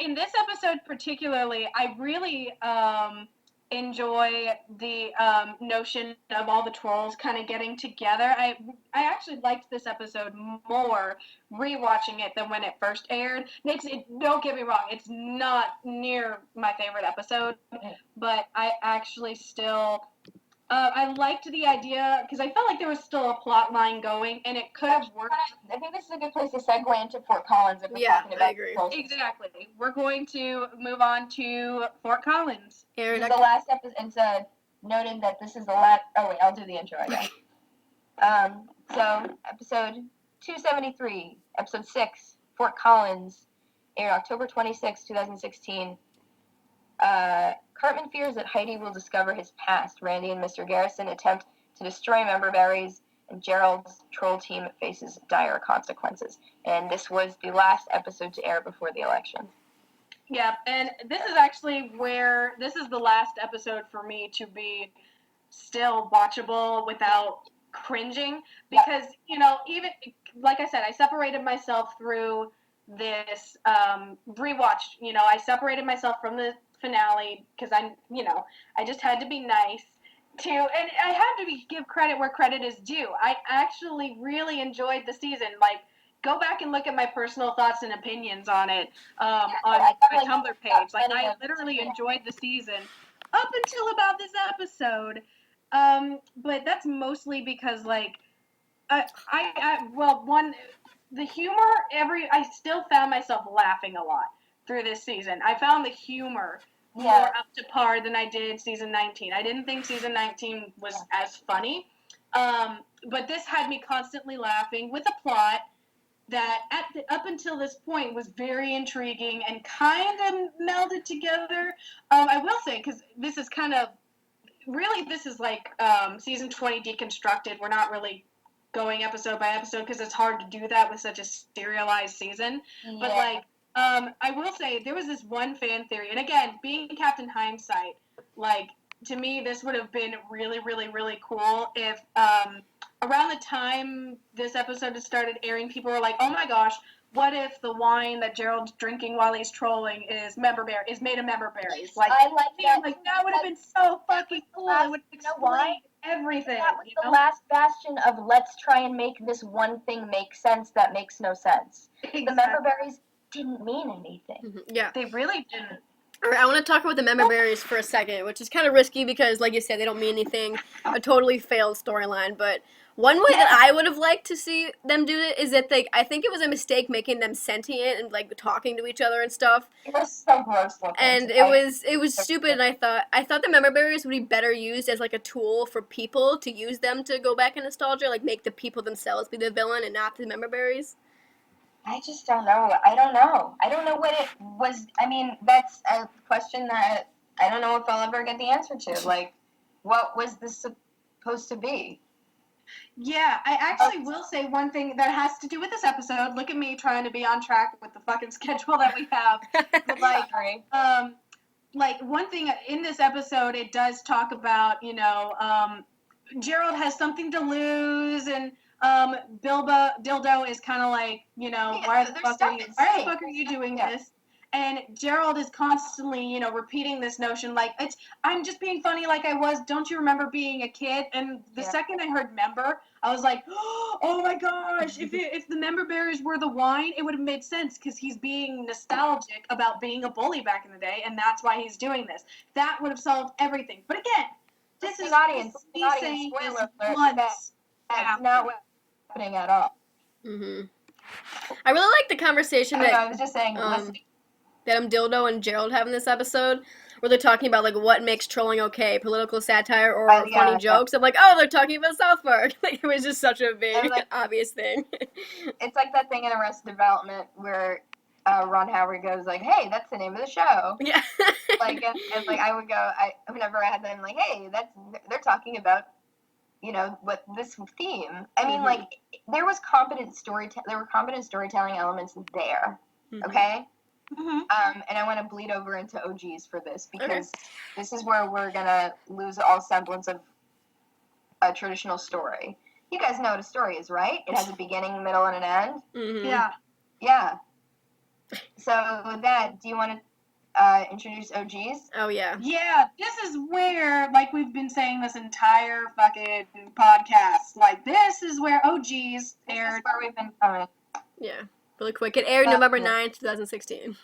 in this episode particularly, I really enjoy the notion of all the trolls kind of getting together. I actually liked this episode more rewatching it than when it first aired. Don't get me wrong, it's not near my favorite episode, but I actually still I liked the idea because I felt like there was still a plot line going, and it could have worked. I think this is a good place to segue into Fort Collins if we're talking about. I agree. Exactly. We're going to move on to Fort Collins. This is the last episode. It's noted that this is the last. Oh wait, I'll do the intro, I guess. So episode 273, episode 6, Fort Collins, aired October 26, 2016. Cartman fears that Heidi will discover his past. Randy and Mr. Garrison attempt to destroy member berries, and Gerald's troll team faces dire consequences. And this was the last episode to air before the election. Yeah, and this is actually this is the last episode for me to be still watchable without cringing, because, you know, even, like I said, I separated myself through this rewatch. You know, I separated myself from the finale because I just had to be nice to, and I had to give credit where credit is due. I actually really enjoyed the season. Like, go back and look at my personal thoughts and opinions on it on my Tumblr page. Like, I literally enjoyed the season up until about this episode. But that's mostly because, like, the humor, I still found myself laughing a lot through this season. I found the humor more up to par than I did season 19. I didn't think season 19 was as funny, but this had me constantly laughing with a plot that up until this point was very intriguing and kind of melded together. I will say, because this is kind of, really, this is like season 20 deconstructed. We're not really going episode by episode because it's hard to do that with such a serialized season. Yeah. But, like, I will say there was this one fan theory, and again, being Captain Hindsight, like, to me, this would have been really, really, really cool if around the time this episode had started airing, people were like, oh my gosh, what if the wine that Gerald's drinking while he's trolling is made of member berries? Like, I like that. Like, that would have been so fucking cool. It would explain everything. That was the last bastion of let's try and make this one thing make sense that makes no sense. Exactly. The member berries didn't mean anything. Mm-hmm. Yeah. They really didn't. All right, I want to talk about the member berries for a second, which is kind of risky because, like you said, they don't mean anything. A totally failed storyline. But one way that I would have liked to see them do it is that I think it was a mistake making them sentient and, like, talking to each other and stuff. It was so gross looking. And it was stupid. And I thought the member berries would be better used as, like, a tool for people to use them to go back in nostalgia, like make the people themselves be the villain and not the member berries. I just don't know. I don't know what it was. I mean, that's a question that I don't know if I'll ever get the answer to. Like, what was this supposed to be? Yeah, I actually will say one thing that has to do with this episode. Look at me trying to be on track with the fucking schedule that we have. But, like, one thing in this episode, it does talk about, you know, Gerald has something to lose, and Dildo is kind of like, you know, why the fuck are you doing this? And Gerald is constantly, you know, repeating this notion like, I'm just being funny like I was. Don't you remember being a kid? And the second I heard member, I was like, oh my gosh, if the member berries were the wine, it would have made sense because he's being nostalgic about being a bully back in the day, and that's why he's doing this. That would have solved everything. But again, this is audience saying spoiler this alert, once. that's not what's happening at all. I really like the conversation that I was just saying, that Dildo and Gerald have in this episode, where they're talking about, like, what makes trolling okay, political satire or funny jokes. I'm like, oh, they're talking about South Park. Like, it was just such a big, obvious thing. It's like that thing in Arrested Development where Ron Howard goes, like, hey, that's the name of the show. Yeah. Like, and like, I would go, whenever I had them, like, hey, they're talking about, you know, what this theme. I mean, like, there were competent storytelling elements there, okay? And I want to bleed over into OGs for this, because this is where we're going to lose all semblance of a traditional story. You guys know what a story is, right? It has a beginning, middle, and an end. Yeah. So with that, do you want to introduce OGs? Oh, yeah. Yeah, this is where, like we've been saying this entire fucking podcast, like, this is where OGs aired. This is where we've been coming. Yeah. Really quick. It aired November 9th, 2016.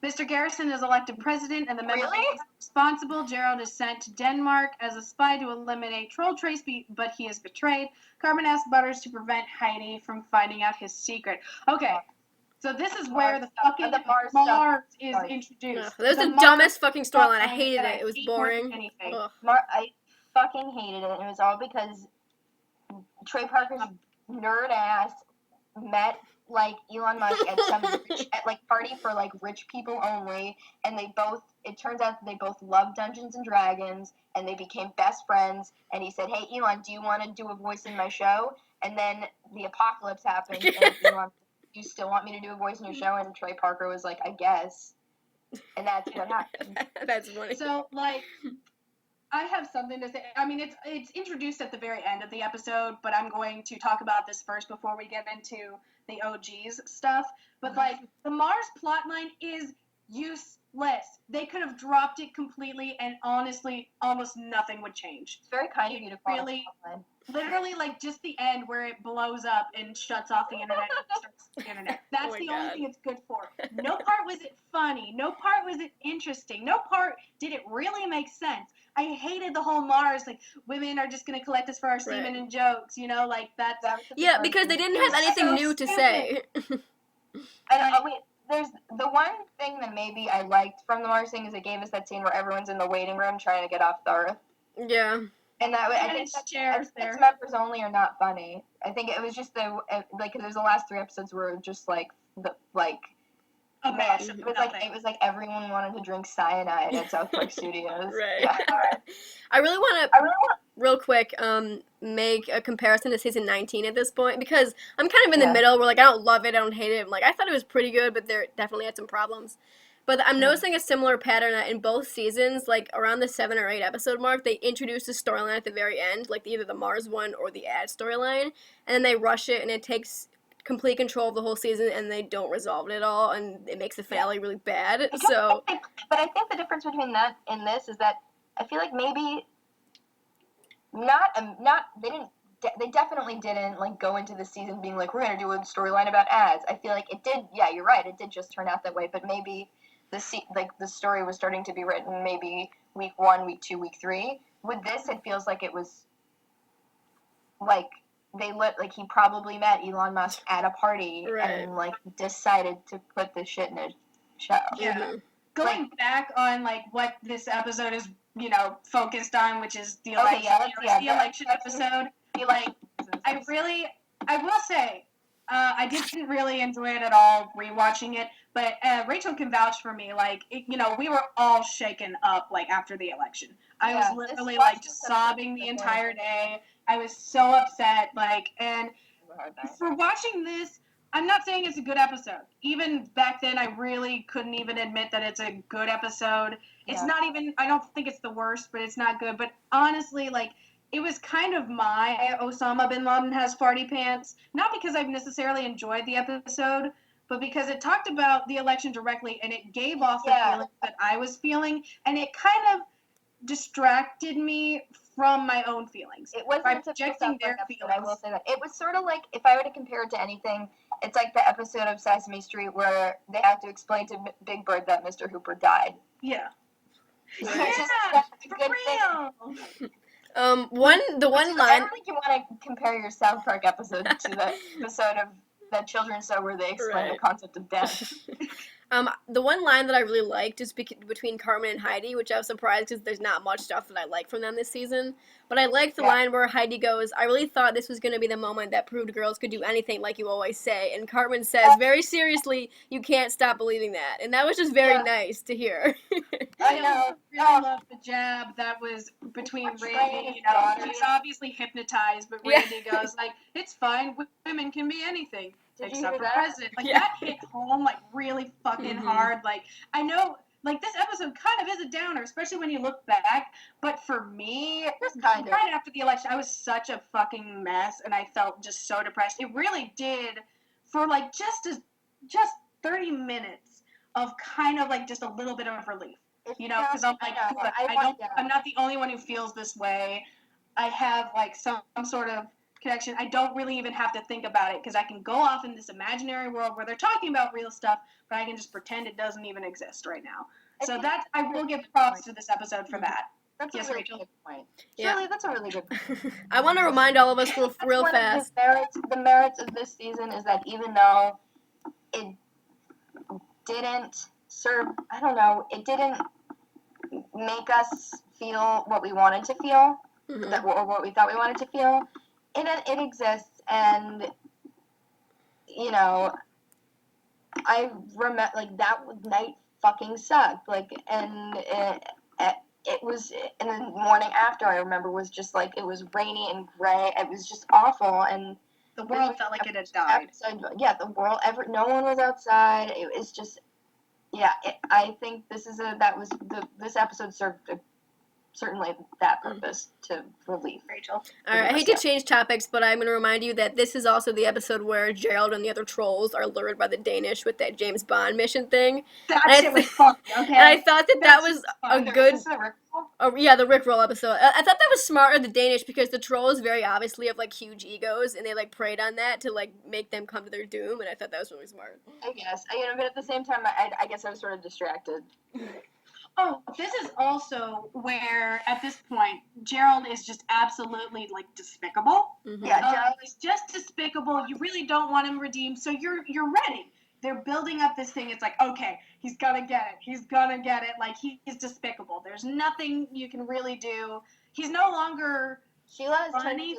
Mr. Garrison is elected president, and the member Really? is responsible. Gerald is sent to Denmark as a spy to eliminate Troll Trace, but he is betrayed. Carmen asks Butters to prevent Heidi from finding out his secret. Okay, so this is where the fucking Mars is introduced. That was the dumbest fucking storyline. I hated it. It was boring. I fucking hated it. It was all because Trey Parker's nerd ass met like Elon Musk at some party for like rich people only, and it turns out that they both love Dungeons and Dragons, and they became best friends. And he said, hey Elon, do you want to do a voice in my show? And then the apocalypse happened, and Elon, you still want me to do a voice in your show? And Trey Parker was like, I guess. And that's what happened. That's funny. So, like, I have something to say. I mean, it's introduced at the very end of the episode, but I'm going to talk about this first before we get into the OGs stuff. But, like, the Mars plotline is useless. They could have dropped it completely, and honestly, almost nothing would change. It's very kind of you to call really, literally, like, just the end where it blows up and shuts off the internet and starts the internet. That's the only thing it's good for. No part was it funny. No part was it interesting. No part did it really make sense. I hated the whole Mars, like, women are just going to collect us for our semen and jokes, you know, like, that's... Yeah, because they didn't have anything new to say. There's the one thing that maybe I liked from the Mars thing is it gave us that scene where everyone's in the waiting room trying to get off the Earth. Yeah. And that I think it's members only are not funny. I think it was just because there's the last 3 episodes were just like a mess. It was like everyone wanted to drink cyanide at South Park Studios. Right. Yeah. I really want to real quick make a comparison to season 19 at this point, because I'm kind of in the middle where, like, I don't love it, I don't hate it. Like, I thought it was pretty good, but there definitely had some problems. But I'm noticing a similar pattern in both seasons, like around the 7 or 8 episode mark, they introduce a storyline at the very end, like either the Mars one or the ad storyline, and then they rush it, and it takes complete control of the whole season, and they don't resolve it at all, and it makes the finale really bad. But I think the difference between that and this is that I feel like maybe they definitely didn't like go into the season being like, we're gonna do a storyline about ads. I feel like it did. Yeah, you're right. It did just turn out that way, but maybe the story was starting to be written maybe week 1, week 2, week 3. With this, it feels like it was like he probably met Elon Musk at a party and like decided to put this shit in a show. Yeah. Going back on like what this episode is, you know, focused on, which is the election, the election episode. I will say, I didn't really enjoy it at all rewatching it, but Rachel can vouch for me. Like, you know, we were all shaken up like after the election. I was literally like just sobbing the entire day. I was so upset, like, and for watching this, I'm not saying it's a good episode. Even back then, I really couldn't even admit that it's a good episode. It's not even, I don't think it's the worst, but it's not good. But honestly, like, it was kind of my Osama bin Laden has farty pants. Not because I've necessarily enjoyed the episode, but because it talked about the election directly and it gave off the feelings that I was feeling, and it kind of distracted me from my own feelings. It wasn't by a projecting their feelings. I will say that. It was sort of like, if I were to compare it to anything, it's like the episode of Sesame Street where they have to explain to Big Bird that Mr. Hooper died. Yeah. Yeah, for real. The one line. I don't think you want to compare your South Park episode to the episode of that children's show where they explain the concept of death. The one line that I really liked is between Carmen and Heidi, which I was surprised because there's not much stuff that I like from them this season. But I liked the line where Heidi goes, "I really thought this was going to be the moment that proved girls could do anything like you always say." And Carmen says, very seriously, "You can't stop believing that." And that was just very nice to hear. I know. I love the jab that was between Randy. You know, she's obviously hypnotized, but Randy goes like, "It's fine. Women can be anything." Except for president. Like, that hit home, like, really fucking hard. Like, I know, like, this episode kind of is a downer, especially when you look back. But for me, right after the election, I was such a fucking mess, and I felt just so depressed. It really did, for, like, just 30 minutes of kind of, like, just a little bit of relief. You know, because I'm like, I'm not the only one who feels this way. I have, like, some sort of connection. I don't really even have to think about it because I can go off in this imaginary world where they're talking about real stuff, but I can just pretend it doesn't even exist right now. So that I will give props to this episode for that. That's yes, a really Rachel. good point. Shirley, that's a really good point. I want to remind all of us real fast. The merits of this season is that even though it didn't serve, I don't know, it didn't make us feel what we wanted to feel, or what we thought we wanted to feel. It exists, and you know, I remember like that night fucking sucked. Like, and it was in the morning after. I remember was just like it was rainy and gray. It was just awful, and the world felt like it had died. The world. No one was outside. It was just, I think this episode served certainly that purpose to relieve Rachel. All right, I hate to change topics, but I'm going to remind you that this is also the episode where Gerald and the other trolls are lured by the Danish with that James Bond mission thing. That shit was fun, okay? And I thought that was a good... the Rickroll episode. I thought that was smart of the Danish because the trolls very obviously have, like, huge egos, and they, like, preyed on that to, like, make them come to their doom, and I thought that was really smart. I guess. But at the same time, I guess I was sort of distracted. Oh, this is also where, at this point, Gerald is just absolutely, like, despicable. Yeah, Gerald is just despicable. You really don't want him redeemed, so you're ready. They're building up this thing. It's like, okay, he's gonna get it. He's gonna get it. Like, he's despicable. There's nothing you can really do. He's no longer funny.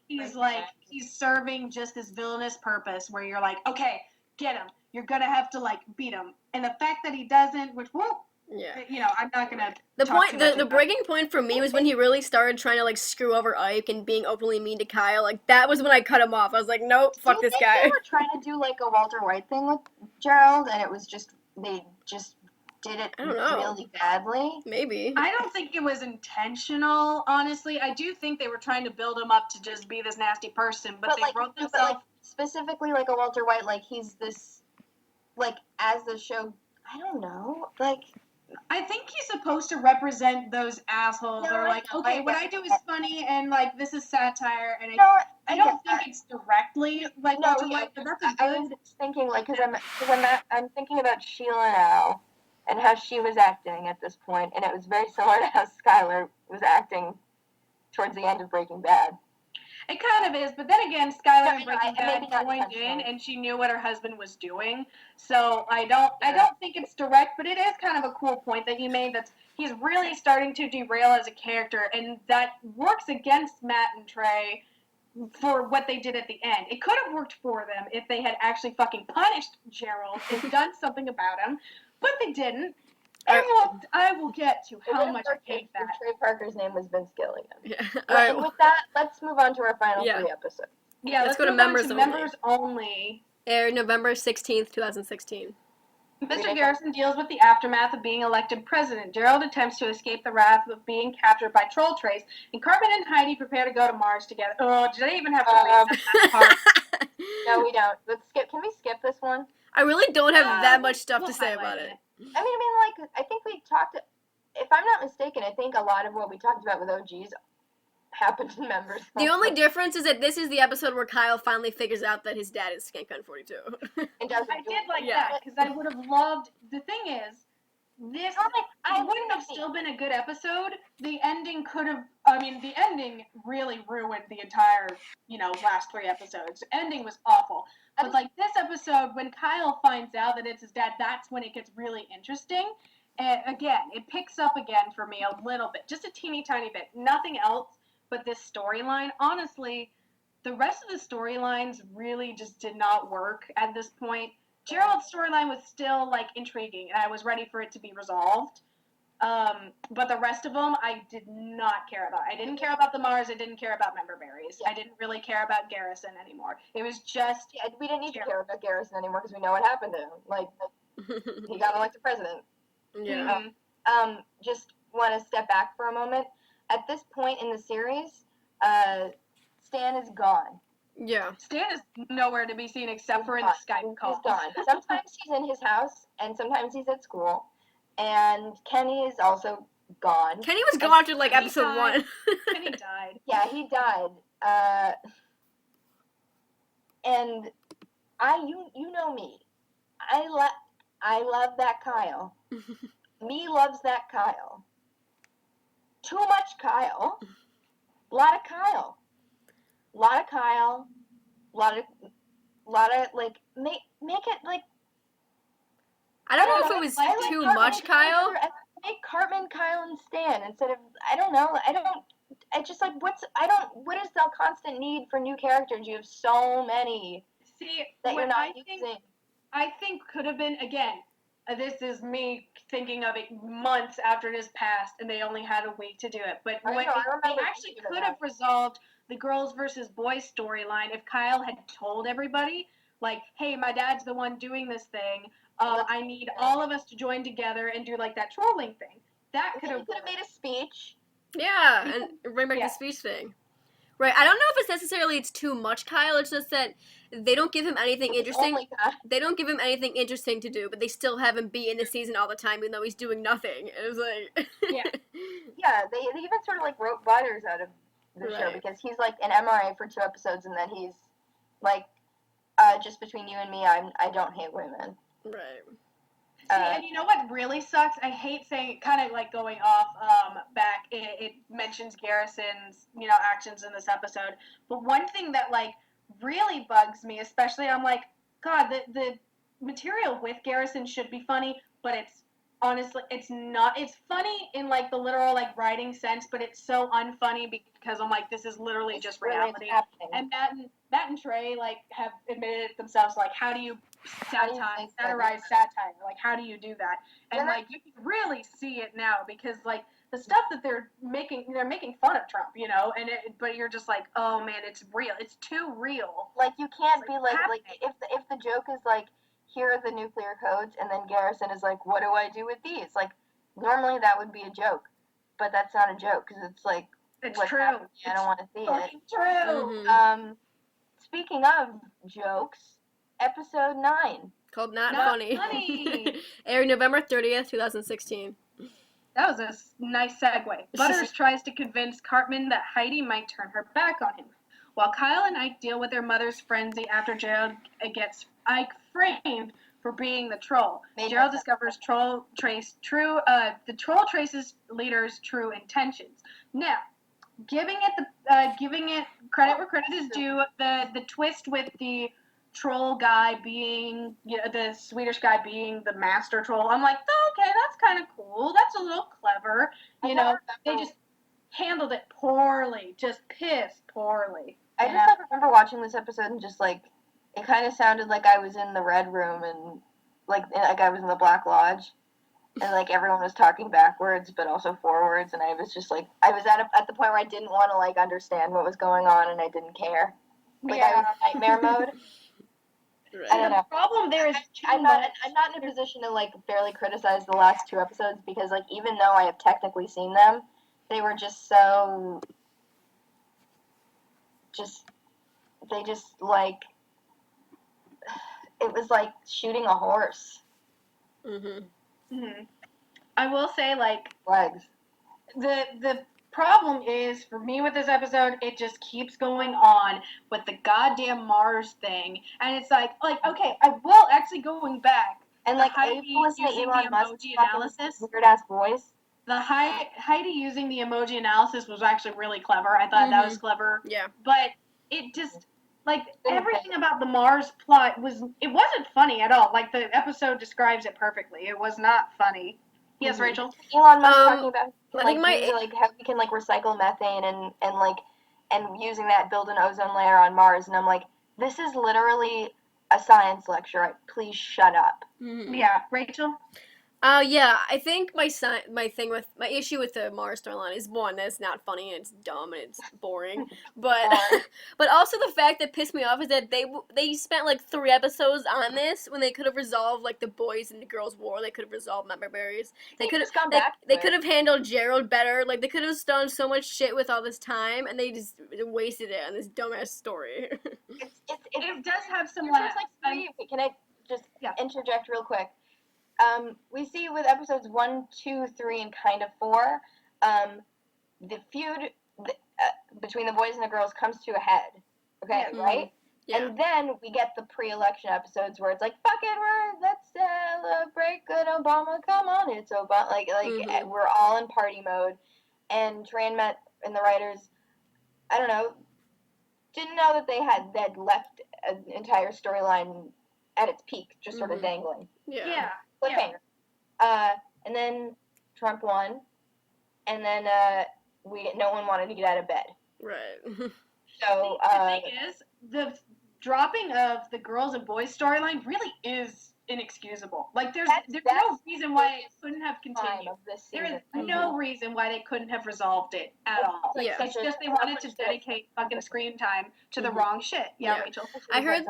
He's like, he's serving just this villainous purpose where you're like, okay, get him. You're gonna have to, like, beat him. And the fact that he doesn't, which, you know, I'm not gonna. The breaking point for me was when he really started trying to, like, screw over Ike and being openly mean to Kyle. Like, that was when I cut him off. I was like, nope, fuck this guy. They were trying to do like a Walter White thing with Gerald, and it was just they just did it really badly. Maybe. I don't think it was intentional, honestly. I do think they were trying to build him up to just be this nasty person, but they wrote themselves specifically like a Walter White. Like, he's this, like, as the show. I don't know, like. I think he's supposed to represent those assholes that are like, okay, what I do is funny and, like, this is satire, and I don't think it's directly like Walter White, but that's a good. I was thinking, like, because I'm thinking about Sheila now and how she was acting at this point, and it was very similar to how Skylar was acting towards the end of Breaking Bad. It kind of is, but then again, Skylar and Breaking Bad joined in, and she knew what her husband was doing. So I don't think it's direct, but it is kind of a cool point that you made. That he's really starting to derail as a character, and that works against Matt and Trey for what they did at the end. It could have worked for them if they had actually fucking punished Gerald and done something about him, but they didn't. And I will get to how much I hate that. Trey Parker's name was Vince Gilligan. Yeah. And with that, let's move on to our final 3 episodes. Yeah, let's go to members only. Aired November 16th, 2016. Mr. Garrison deals with the aftermath of being elected president. Gerald attempts to escape the wrath of being captured by troll trays, and Carmen and Heidi prepare to go to Mars together. Oh, did I even have to read that part? No, we don't. Let's skip. Can we skip this one? I really don't have that much stuff to say about it. I think we talked, if I'm not mistaken, I think a lot of what we talked about with OGs happened to members. The only difference is that this is the episode where Kyle finally figures out that his dad is Skank on 42. I did like that, because I would have loved, the thing is, this wouldn't have still been a good episode. The ending could have, the ending really ruined the entire, last 3 episodes. The ending was awful. But, this episode, when Kyle finds out that it's his dad, that's when it gets really interesting. And, again, it picks up again for me a little bit. Just a teeny tiny bit. Nothing else but this storyline. Honestly, the rest of the storylines really just did not work at this point. Gerald's storyline was still, intriguing, and I was ready for it to be resolved. But the rest of them, I did not care about. I didn't care about the Mars. I didn't care about Member Berries. Yeah. I didn't really care about Garrison anymore. It was just... Yeah, we didn't need to care about Garrison anymore because we know what happened to him. He got elected president. Yeah. Just want to step back for a moment. At this point in the series, Stan is gone. Yeah. Stan is nowhere to be seen except for in the Skype call. He's gone. Sometimes he's in his house, and sometimes he's at school. And Kenny is also gone. Kenny was gone after, episode 1. Kenny died. Yeah, he died. And you know me. I love that Kyle. Me loves that Kyle. Too much Kyle. Lot of Kyle. Lot of Kyle. Lot of make it I don't know if it was too much Kyle. Make Cartman, Kyle, and Stan instead of what is the constant need for new characters? You have so many. See, that you're not using. I think could have been, again, this is me thinking of it months after it has passed, and they only had a week to do it. But they actually could have resolved the girls versus boys storyline if Kyle had told everybody, hey, my dad's the one doing this thing. I need all of us to join together and do, that trolling thing. That could have made a speech. Yeah, and bring back the speech thing. Right, I don't know if it's necessarily it's too much Kyle, it's just that they don't give him anything interesting. They don't give him anything interesting to do, but they still have him be in the season all the time, even though he's doing nothing. It was Yeah. Yeah, they even sort of, wrote Butters out of the show, because he's, an MRA for 2 episodes, and then he's, just between you and me, I don't hate women. Right. See, and you know what really sucks? I hate saying, kind of going off back, it mentions Garrison's, actions in this episode. But one thing that, really bugs me, especially, I'm God, the material with Garrison should be funny, but it's, honestly, it's not. It's funny in, the literal, writing sense, but it's so unfunny because I'm this is literally just reality. And Matt and Trey, have admitted it themselves, how do you satirize satire? How do you do that? And, you can really see it now because, the stuff that they're making fun of Trump, but you're just oh, man, it's real. It's too real. You can't be if the joke is, here are the nuclear codes, and then Garrison is what do I do with these? Normally that would be a joke, but that's not a joke because it's it's true. I don't want to see it. True. Mm-hmm. Speaking of jokes, episode 9 called Not Funny. Aired November 30th, 2016. That was a nice segue. Butters tries to convince Cartman that Heidi might turn her back on him, while Kyle and Ike deal with their mother's frenzy after Gerald gets Ike framed for being the troll. Gerald discovers the troll traces leader's true intentions. Now, giving it credit where credit is due, the twist with the troll guy being, the Swedish guy being the master troll, I'm okay, that's kind of cool. That's a little clever. They just handled it poorly, just piss poorly. I just remember watching this episode and just it kind of sounded like I was in the Red Room and I was in the Black Lodge, and everyone was talking backwards but also forwards, and I was just I was at the point where I didn't want to understand what was going on, and I didn't care. I was in nightmare mode. Right. I don't know. The problem there is I'm not in a position to fairly criticize the last 2 episodes because even though I have technically seen them, they were just so it was like shooting a horse. I will say, like, legs. The problem is, for me with this episode, it just keeps going on with the goddamn Mars thing, and it's like, okay, I will actually going back. And like Heidi using the emoji analysis, weird ass voice. The Heidi using the emoji analysis was actually really clever. I thought that was clever. Yeah. But it just, like, everything about the Mars plot it wasn't funny at all. Like, the episode describes it perfectly. It was not funny. Yes, Rachel? Elon Musk talking about like how we can like recycle methane and using that build an ozone layer on Mars, and I'm like, this is literally a science lecture. Please shut up. Yeah, Rachel? Yeah, I think my issue with the Mars storyline is, one, that it's not funny and it's dumb and it's boring, but but also the fact that pissed me off is that they spent like 3 episodes on this when they could have resolved like the boys and the girls war. They could have resolved member berries. They could have handled Gerald better. Like, they could have done so much shit with all this time, and they just wasted it on this dumbass story. It does have some Can I just interject real quick? We see with episodes 1, 2, 3, and kind of 4, the feud between the boys and the girls comes to a head. Okay, right? Yeah. And then we get the pre-election episodes where it's like, fuck it, let's celebrate good Obama. Come on, it's Obama. Like we're all in party mode. And Tran Met and the writers, I don't know, didn't know that they had left an entire storyline at its peak, just sort of dangling. Yeah. Cliffhanger. And then Trump won, and then no one wanted to get out of bed. Right. So the thing is, the dropping of the girls and boys storyline really is inexcusable. Like, there's no reason why it couldn't have continued. There is no reason why they couldn't have resolved it at all. Like, it's just they wanted to dedicate fucking screen time to the wrong shit. Yeah, Rachel. I heard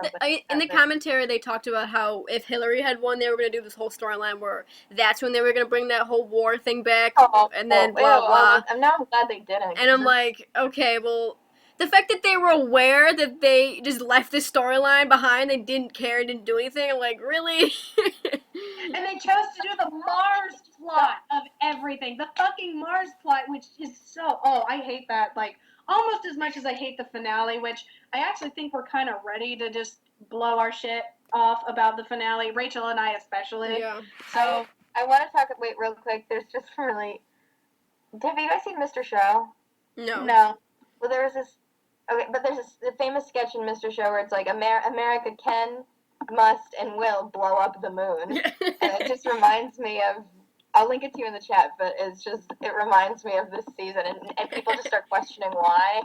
in the commentary they talked about how if Hillary had won, they were going to do this whole storyline where that's when they were going to bring that whole war thing back, and then blah blah. I'm now glad they didn't. And I'm like, okay, well, the fact that they were aware that they just left this storyline behind, they didn't care, didn't do anything, I'm like, really? And they chose to do the Mars plot of everything. The fucking Mars plot, which is so, I hate that, like, almost as much as I hate the finale, which I actually think we're kind of ready to just blow our shit off about the finale, Rachel and I especially. Yeah. So, I want to talk, wait, real quick, there's just really, have you guys seen Mr. Show? No. Well, there's the famous sketch in Mr. Show where it's like, America can, must, and will blow up the moon. And it just reminds me of, I'll link it to you in the chat, but it reminds me of this season, and people just start questioning why.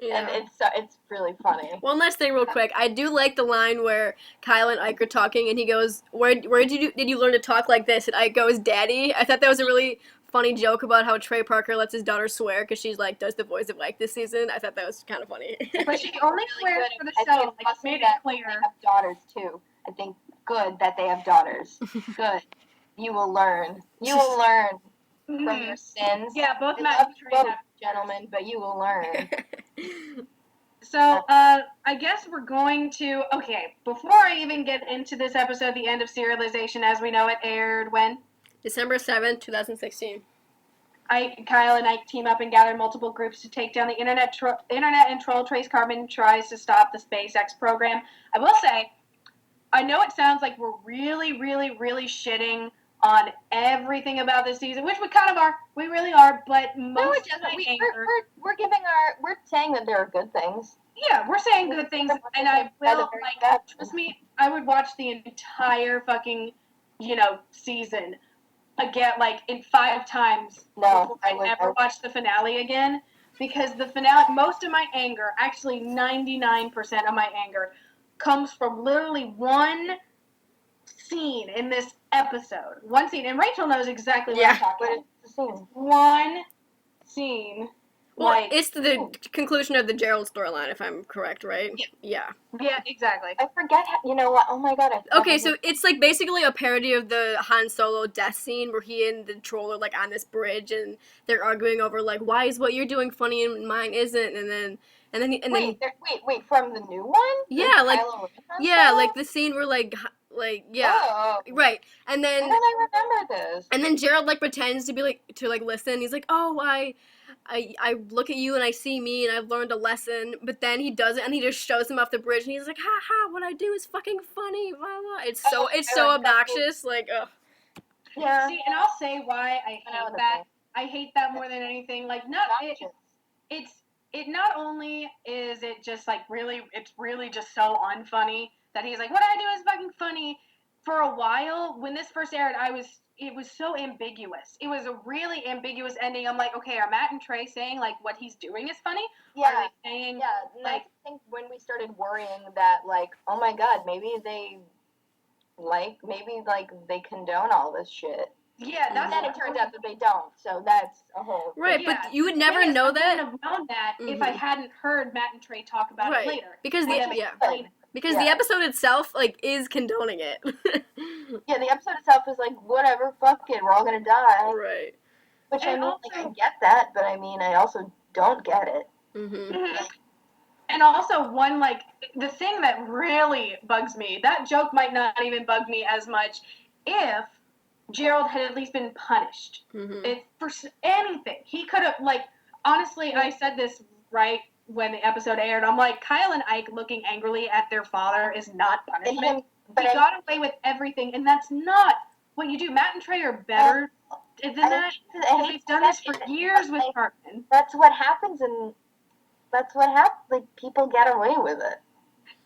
Yeah. And it's really funny. One last thing real quick. I do like the line where Kyle and Ike are talking, and he goes, where did you learn to talk like this? And Ike goes, Daddy. I thought that was a really funny joke about how Trey Parker lets his daughter swear because she's like, does the voice of Ike this season. I thought that was kind of funny. But she only swears for the show. Like, made it clear. They have daughters too. I think good that they have daughters. Good. You will learn. You will learn from your sins. Yeah, both Matt and Trey have gentlemen, but you will learn. So, I guess we're going to, before I even get into this episode, the end of Serialization as we know it aired when? December 7th, 2016. Kyle and Ike team up and gather multiple groups to take down the internet and troll. Trace Carbon tries to stop the SpaceX program. I will say, I know it sounds like we're really, really, really shitting on everything about this season, which we kind of are. We really are, but most of my anger... We're saying that there are good things. Yeah, we're saying good things, and I will, trust me, I would watch the entire fucking, season again, in 5 times before I ever watch the finale again, because the finale, most of my anger, actually 99% of my anger, comes from literally one scene in this episode. One scene, and Rachel knows exactly what I'm talking about. One scene. Well, it's the conclusion of the Gerald storyline, if I'm correct, right? Yeah. Yeah, exactly. I forget, you know what, oh my god. Okay, so it's basically a parody of the Han Solo death scene where he and the troll are on this bridge and they're arguing over why is what you're doing funny and mine isn't, and And then wait, from the new one? Yeah, like yeah, like the scene where like right, and then how did I remember this? And then Gerald like pretends to be like to listen. He's like, oh, I look at you and I see me and I've learned a lesson. But then he does it and he just shows him off the bridge and he's like, ha ha, what I do is fucking funny. Blah, blah. It's so obnoxious. Like, ugh. Yeah. See, and I'll say why I hate that. I hate that more than anything. Like, it not only is it just like it's really just so unfunny that he's like, what I do is fucking funny. For a while, when this first aired, it was so ambiguous. It was a really ambiguous ending. I'm like, okay, are Matt and Trey saying like what he's doing is funny? Yeah. Are they saying, like, I think when we started worrying that like, oh my god, maybe they condone all this shit. Yeah, and then it turns out that they don't. So that's a whole right. thing. But you would never know that. I wouldn't have known that if I hadn't heard Matt and Trey talk about it later. Because the episode itself like is condoning it. Yeah, the episode itself is like, whatever, fuck it, we're all gonna die. Right. Which I mean, I get that, but I mean, I also don't get it. Mm-hmm. And also, the thing that really bugs me, that joke might not even bug me as much if Gerald had at least been punished. If for anything. He could have, honestly, I said this right when the episode aired. I'm like, Kyle and Ike looking angrily at their father is not punishment. But he got away with everything, and that's not what you do. Matt and Trey are better than that. They've done this for years with Cartman. That's what happens, like, people get away with it.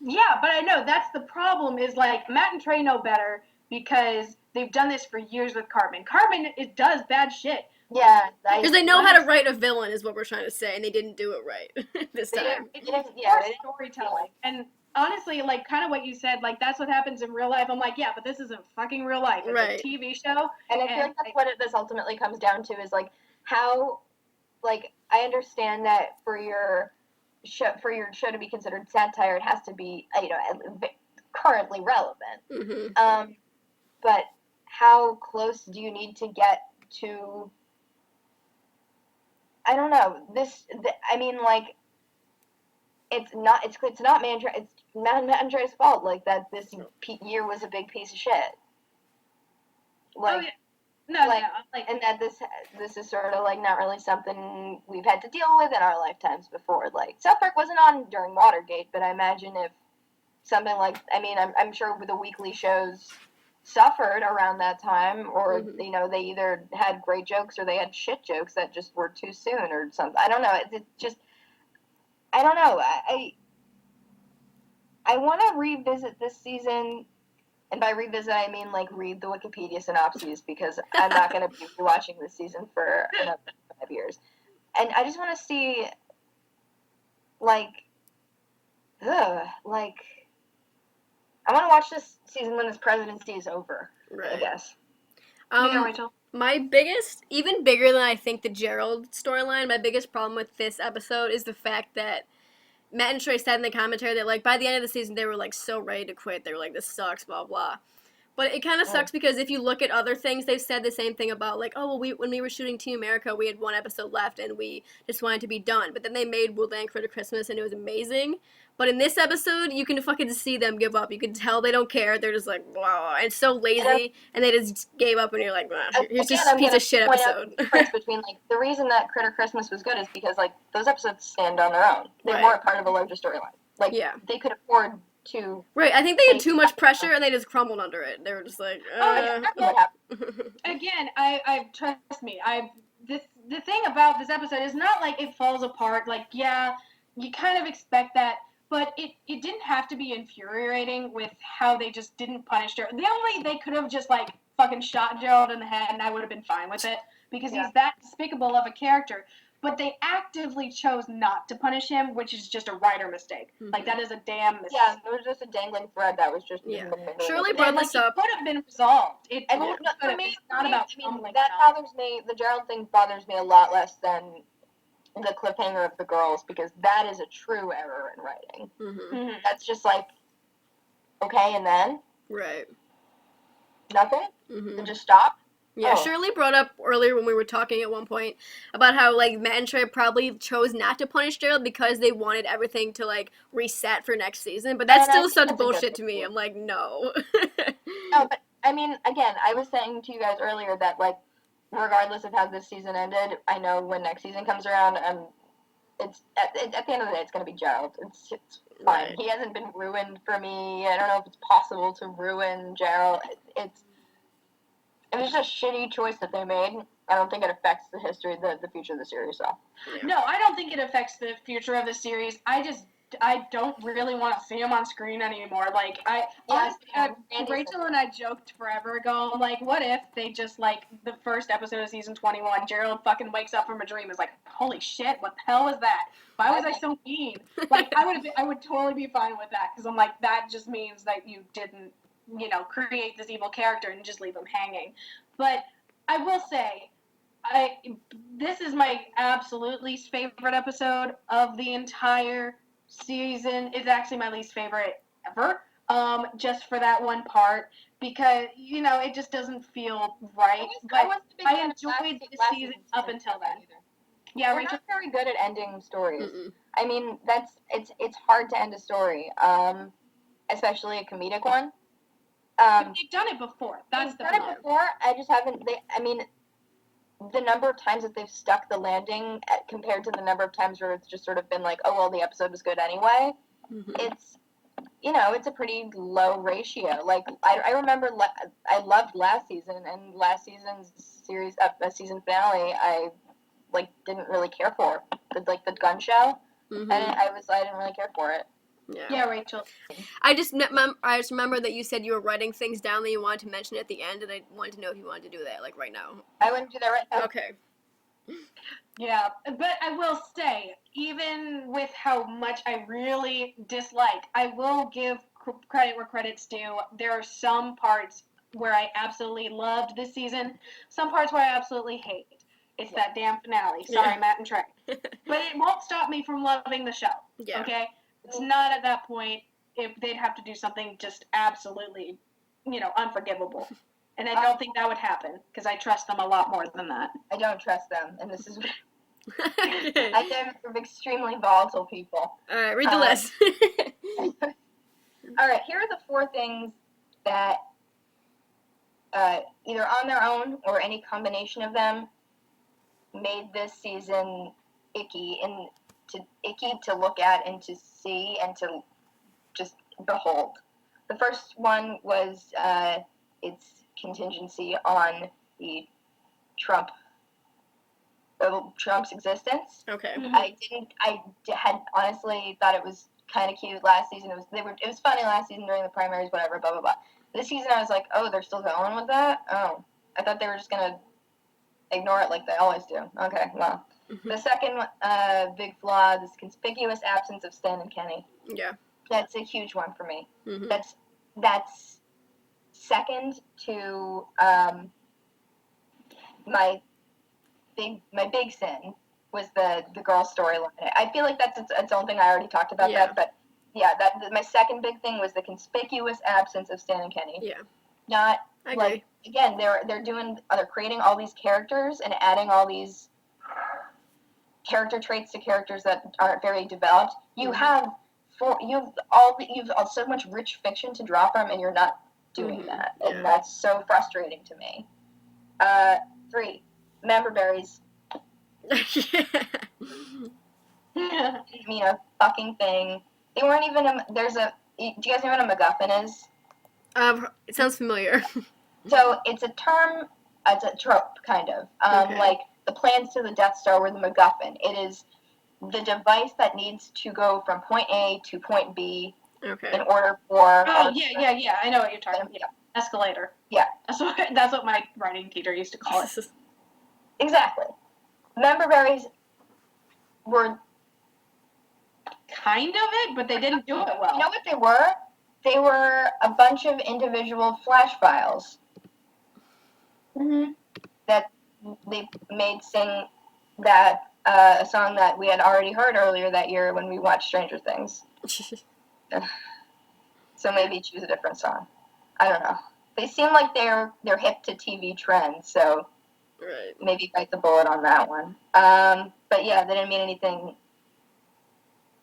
Yeah, but I know, that's the problem, is, like, Matt and Trey know better because they've done this for years with Cartman. Cartman, it does bad shit. Yeah. Because they know how to write a villain, is what we're trying to say, and they didn't do it right this time. It's storytelling. And honestly, like, kind of what you said, like, that's what happens in real life. I'm like, yeah, but this isn't fucking real life. It's a TV show. And I feel like that's what this ultimately comes down to, is, like, how, like, I understand that for your show to be considered satire, it has to be, currently relevant. But how close do you need to get to, I don't know, it's not Matt and Trey's fault, like, that this year was a big piece of shit. Like, and that this is sort of, like, not really something we've had to deal with in our lifetimes before. Like, South Park wasn't on during Watergate, but I imagine if something like, I'm sure the weekly shows suffered around that time, or, they either had great jokes or they had shit jokes that just were too soon or something. I don't know. It just, I don't know. I want to revisit this season, and by revisit I mean, like, read the Wikipedia synopses, because I'm not going to be watching this season for another 5 years. And I just want to see, I want to watch this season when this presidency is over, I guess. Rachel. My biggest, even bigger than I think the Gerald storyline, my biggest problem with this episode is the fact that Matt and Trey said in the commentary that, like, by the end of the season, they were, like, so ready to quit. They were like, this sucks, blah, blah. But it kind of sucks because if you look at other things, they've said the same thing about, like, oh, well, when we were shooting Team America, we had one episode left and we just wanted to be done. But then they made Woodland Critter Christmas and it was amazing. But in this episode, you can fucking see them give up. You can tell they don't care. They're just like, wow, and it's so lazy, and they just gave up, and you're like, wow, here's this piece of shit episode. The difference between, like, the reason that Critter Christmas was good is because, like, those episodes stand on their own. They weren't part of a larger storyline. Like, they could afford to. Right, I think they had too much pressure, and they just crumbled under it. They were just like, Again, I trust me. The thing about this episode is not like it falls apart. Like, yeah, you kind of expect that. But it didn't have to be infuriating with how they just didn't punish Gerald. They could have just, like, fucking shot Gerald in the head, and I would have been fine with it, because he's that despicable of a character. But they actively chose not to punish him, which is just a writer mistake. Like, that is a damn mistake. Yeah, it was just a dangling thread that was just... Yeah. Shirley brought this up. It could have been resolved. It could have. It's not about that bothers me. The Gerald thing bothers me a lot less than the cliffhanger of the girls, because that is a true error in writing. That's just like, okay, and then? Right. Nothing? And just stop? Yeah, Shirley brought up earlier when we were talking at one point about how, like, Matt and Trey probably chose not to punish Gerald because they wanted everything to, like, reset for next season. But that's still such bullshit to me. I'm like, no. No, but, I mean, again, I was saying to you guys earlier that, like, regardless of how this season ended, I know when next season comes around, it's at the end of the day, it's going to be Gerald. It's fine. Right. He hasn't been ruined for me. I don't know if it's possible to ruin Gerald. It was just a shitty choice that they made. I don't think it affects the history, the future of the series. So. Yeah. No, I don't think it affects the future of the series. I don't really want to see him on screen anymore. Like, Rachel and I joked forever ago, like, what if they just, like, the first episode of season 21, Gerald fucking wakes up from a dream and is like, holy shit, what the hell was that? Why was I so mean? Like, I would totally be fine with that, because I'm like, that just means that you didn't, create this evil character and just leave him hanging. But I will say, this is my absolute least favorite episode of the entire season. It's actually my least favorite ever, just for that one part, because it just doesn't feel right. I enjoyed the season up until then. Yeah, we're not very good at ending stories. Mm-mm. I mean, it's hard to end a story, especially a comedic one. They've done it before. That's the problem. Done it before. I just haven't. The number of times that they've stuck the landing compared to the number of times where it's just sort of been like, oh, well, the episode was good anyway, it's a pretty low ratio. Like, I remember I loved last season, and last season's series, season finale, I, didn't really care for. The gun show, and I didn't really care for it. Yeah, Rachel. I just remember that you said you were writing things down that you wanted to mention at the end, and I wanted to know if you wanted to do that, like, right now. I wouldn't do that right now. Okay. Yeah, but I will say, even with how much I really dislike, I will give credit where credit's due. There are some parts where I absolutely loved this season, some parts where I absolutely hate. It's that damn finale. Sorry, Matt and Trey. But it won't stop me from loving the show, okay? It's not at that point if they'd have to do something just absolutely, unforgivable. And I don't think that would happen, because I trust them a lot more than that. I don't trust them, and this is... I think they're extremely volatile people. All right, read the list. All right, here are the 4 things that either on their own or any combination of them made this season icky to look at and to see and to just behold. The first one was its contingency on the Trump's existence. Okay. I had honestly thought it was kind of cute last season. It was funny last season during the primaries, whatever, blah blah blah. This season I was like, oh, they're still going with that? Oh, I thought they were just gonna ignore it like they always do. Okay, well. The second big flaw, this conspicuous absence of Stan and Kenny. Yeah. That's a huge one for me. That's second to my big sin was the girl storyline. I feel like that's its own thing. I already talked about that, but yeah, my second big thing was the conspicuous absence of Stan and Kenny. Yeah. Not like, again, they're creating all these characters and adding all these character traits to characters that aren't very developed. You have so much rich fiction to draw from, and you're not doing that, and that's so frustrating to me. 3, member berries. Fucking thing. They weren't even do you guys know what a MacGuffin is? It sounds familiar. So it's a term, it's a trope, kind of. Like the plans to the Death Star were the MacGuffin. It is the device that needs to go from point A to point B in order for... Oh, yeah. I know what you're talking about. Yeah. Escalator. Yeah. That's what my writing teacher used to call it. Exactly. Member berries were... kind of it, but they didn't do it well. You know what they were? They were a bunch of individual flash files that they made sing that a song that we had already heard earlier that year when we watched Stranger Things. So maybe choose a different song. I don't know. they seem like they're hip to TV trends, so maybe bite the bullet on that one. But yeah, they didn't mean anything.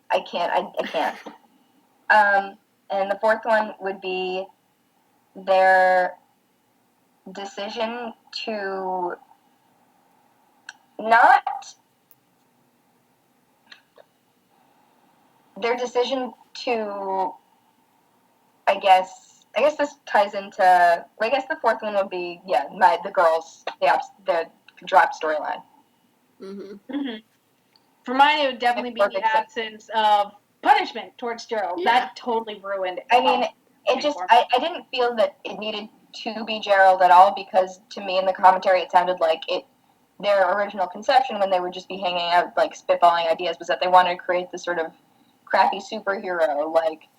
I can't. And the fourth one would be their decision to I guess this ties into, I guess the fourth one would be, the girls, the drop storyline. For mine, it would definitely be the absence of punishment towards Gerald. Yeah. That totally ruined it. I mean, it just, I didn't feel that it needed to be Gerald at all, because to me in the commentary it sounded like their original conception when they would just be hanging out, like, spitballing ideas, was that they wanted to create this sort of crappy superhero, like,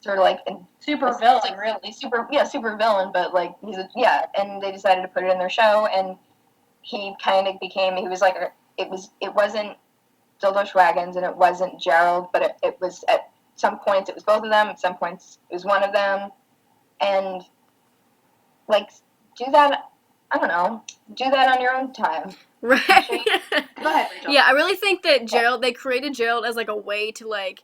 sort of like super villain, really. Super villain, but like and they decided to put it in their show, and he kind of became, he was like, it wasn't Douche Wagons and it wasn't Gerald, but it was, at some points it was both of them, at some points it was one of them, and like, do that on your own time. Right. Go ahead, Rachel. Yeah, I really think that Gerald, they created Gerald as like a way to like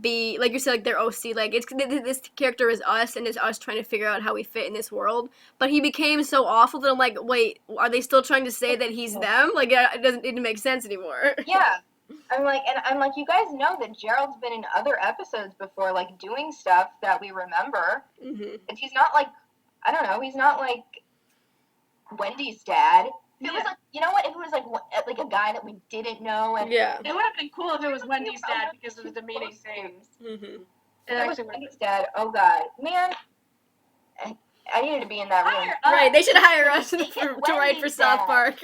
be, like you said, like their OC, like it's, this character is us, and it's us trying to figure out how we fit in this world, but he became so awful that I'm like, wait, are they still trying to say that he's them? Like, it didn't make sense anymore. Yeah. I'm like, you guys know that Gerald's been in other episodes before, like, doing stuff that we remember. And he's not like, I don't know, he's not like Wendy's dad. If it was like, you know what, if it was like a guy that we didn't know, and it would have been cool if it was Wendy's dad because of the demeaning things. If it was Wendy's dad, oh god, man, I needed to be in that room. Right, they should hire us to write for South Park.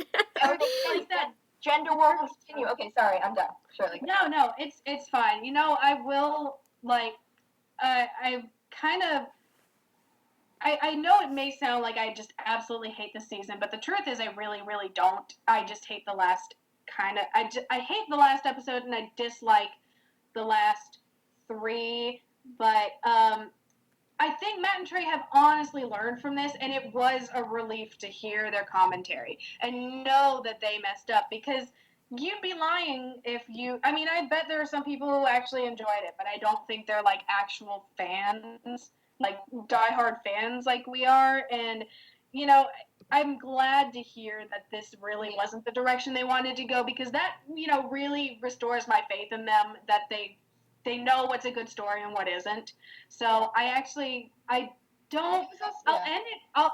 Gender war will continue. Okay, sorry, I'm done. Shirley. No, it's fine. You know, I will, like, I kind of, I know it may sound like I just absolutely hate the season, but the truth is I really, really don't. I just hate the last I hate the last episode, and I dislike the last 3, but I think Matt and Trey have honestly learned from this, and it was a relief to hear their commentary and know that they messed up, because you'd be lying if you, I mean, I bet there are some people who actually enjoyed it, but I don't think they're like actual fans, like diehard fans like we are. And, you know, I'm glad to hear that this really wasn't the direction they wanted to go, because that, you know, really restores my faith in them, that they know what's a good story and what isn't. So I'll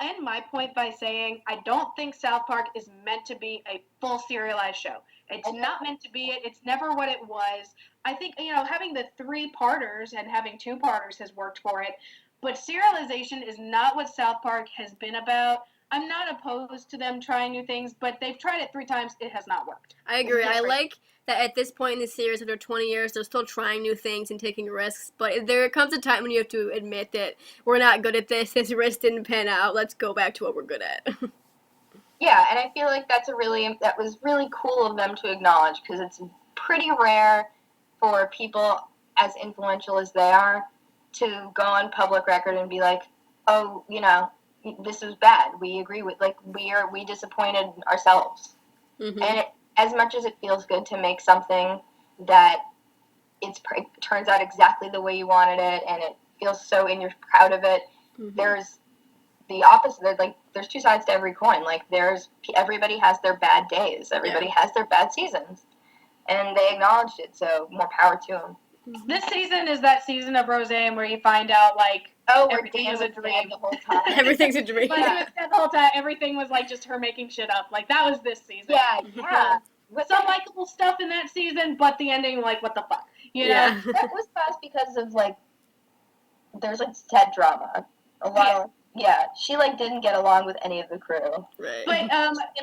end my point by saying I don't think South Park is meant to be a full serialized show. It's not meant to be it. It's never what it was. I think, you know, having the 3-parters and having 2-parters has worked for it, but serialization is not what South Park has been about. I'm not opposed to them trying new things, but they've tried it 3 times. It has not worked. I agree. I like that at this point in the series, after 20 years, they're still trying new things and taking risks. But there comes a time when you have to admit that we're not good at this. This risk didn't pan out. Let's go back to what we're good at. Yeah, and I feel like that was really cool of them to acknowledge, because it's pretty rare for people as influential as they are to go on public record and be like, oh, you know, this is bad. We agree with, like, we disappointed ourselves. And as much as it feels good to make something that it turns out exactly the way you wanted it, and it feels so, and you're proud of it, there's the opposite. There's 2 sides to every coin. Like, everybody has their bad days. Everybody has their bad seasons. And they acknowledged it, so more power to them. This season is that season of Roseanne where you find out, like, everything was a dream the whole time. Everything's a dream. But it was the whole time, everything was, like, just her making shit up. Like, that was this season. Yeah. With some likable stuff in that season, but the ending, like, what the fuck? You know? That was fast because of, like, there's, like, set drama. A lot of, she, like, didn't get along with any of the crew. Right. But,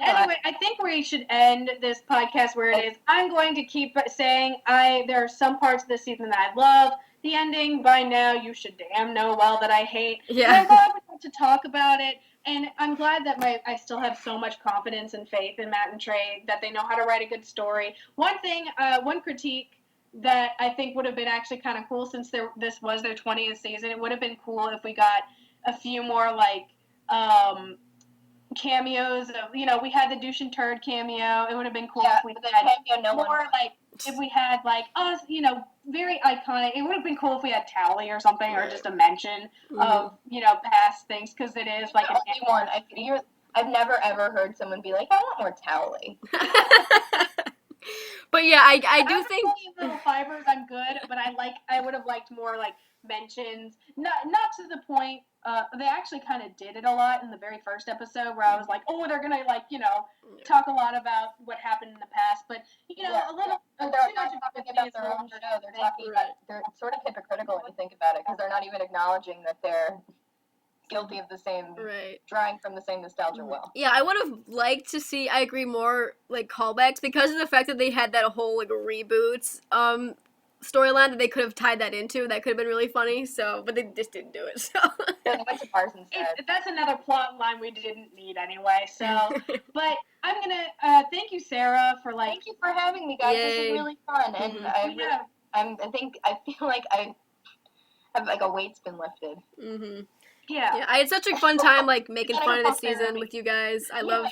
anyway, I think we should end this podcast where it is. I'm going to keep saying there are some parts of this season that I love. The ending, by now, you should damn know well that I hate. Yeah. And I'm glad we got to talk about it. And I'm glad that I still have so much confidence and faith in Matt and Trey, that they know how to write a good story. One critique that I think would have been actually kind of cool, since this was their 20th season, it would have been cool if we got a few more like cameos of, we had the Douche and Turd cameo. It would have been cool if we had more like, if we had like us, very iconic. It would have been cool if we had Tally or something, or just a mention of, past things, because it is like the only one. I've never ever heard someone be like, I want more Tally. But yeah, I do think little fibers I'm good, but I would have liked more like mentions, not to the point. They actually kind of did it a lot in the very first episode, where I was like, oh, they're gonna like talk a lot about what happened in the past, but a little. They're not talking about their own show. They're talking about. They're sort of hypocritical when you think about it, because they're not even acknowledging that they're guilty of the same, drawing from the same nostalgia well. Yeah, I would have liked to see, I agree, more like callbacks, because of the fact that they had that whole like reboot storyline that they could have tied that into. That could have been really funny. So, but they just didn't do it. So they went to Parsons. That's another plot line we didn't need anyway. So, but I'm gonna thank you, Sarah, for like. Thank you for having me, guys. Yay. This is really fun, and I feel like I have like a weight's been lifted. Yeah, I had such a fun time like making fun of the season with you guys. I'm glad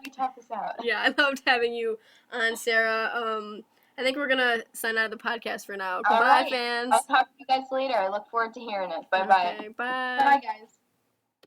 we talked this out. Yeah, I loved having you on, Sarah. I think we're gonna sign out of the podcast for now. Goodbye, fans. I'll talk to you guys later. I look forward to hearing it. Bye-bye. Okay, bye. Bye, guys.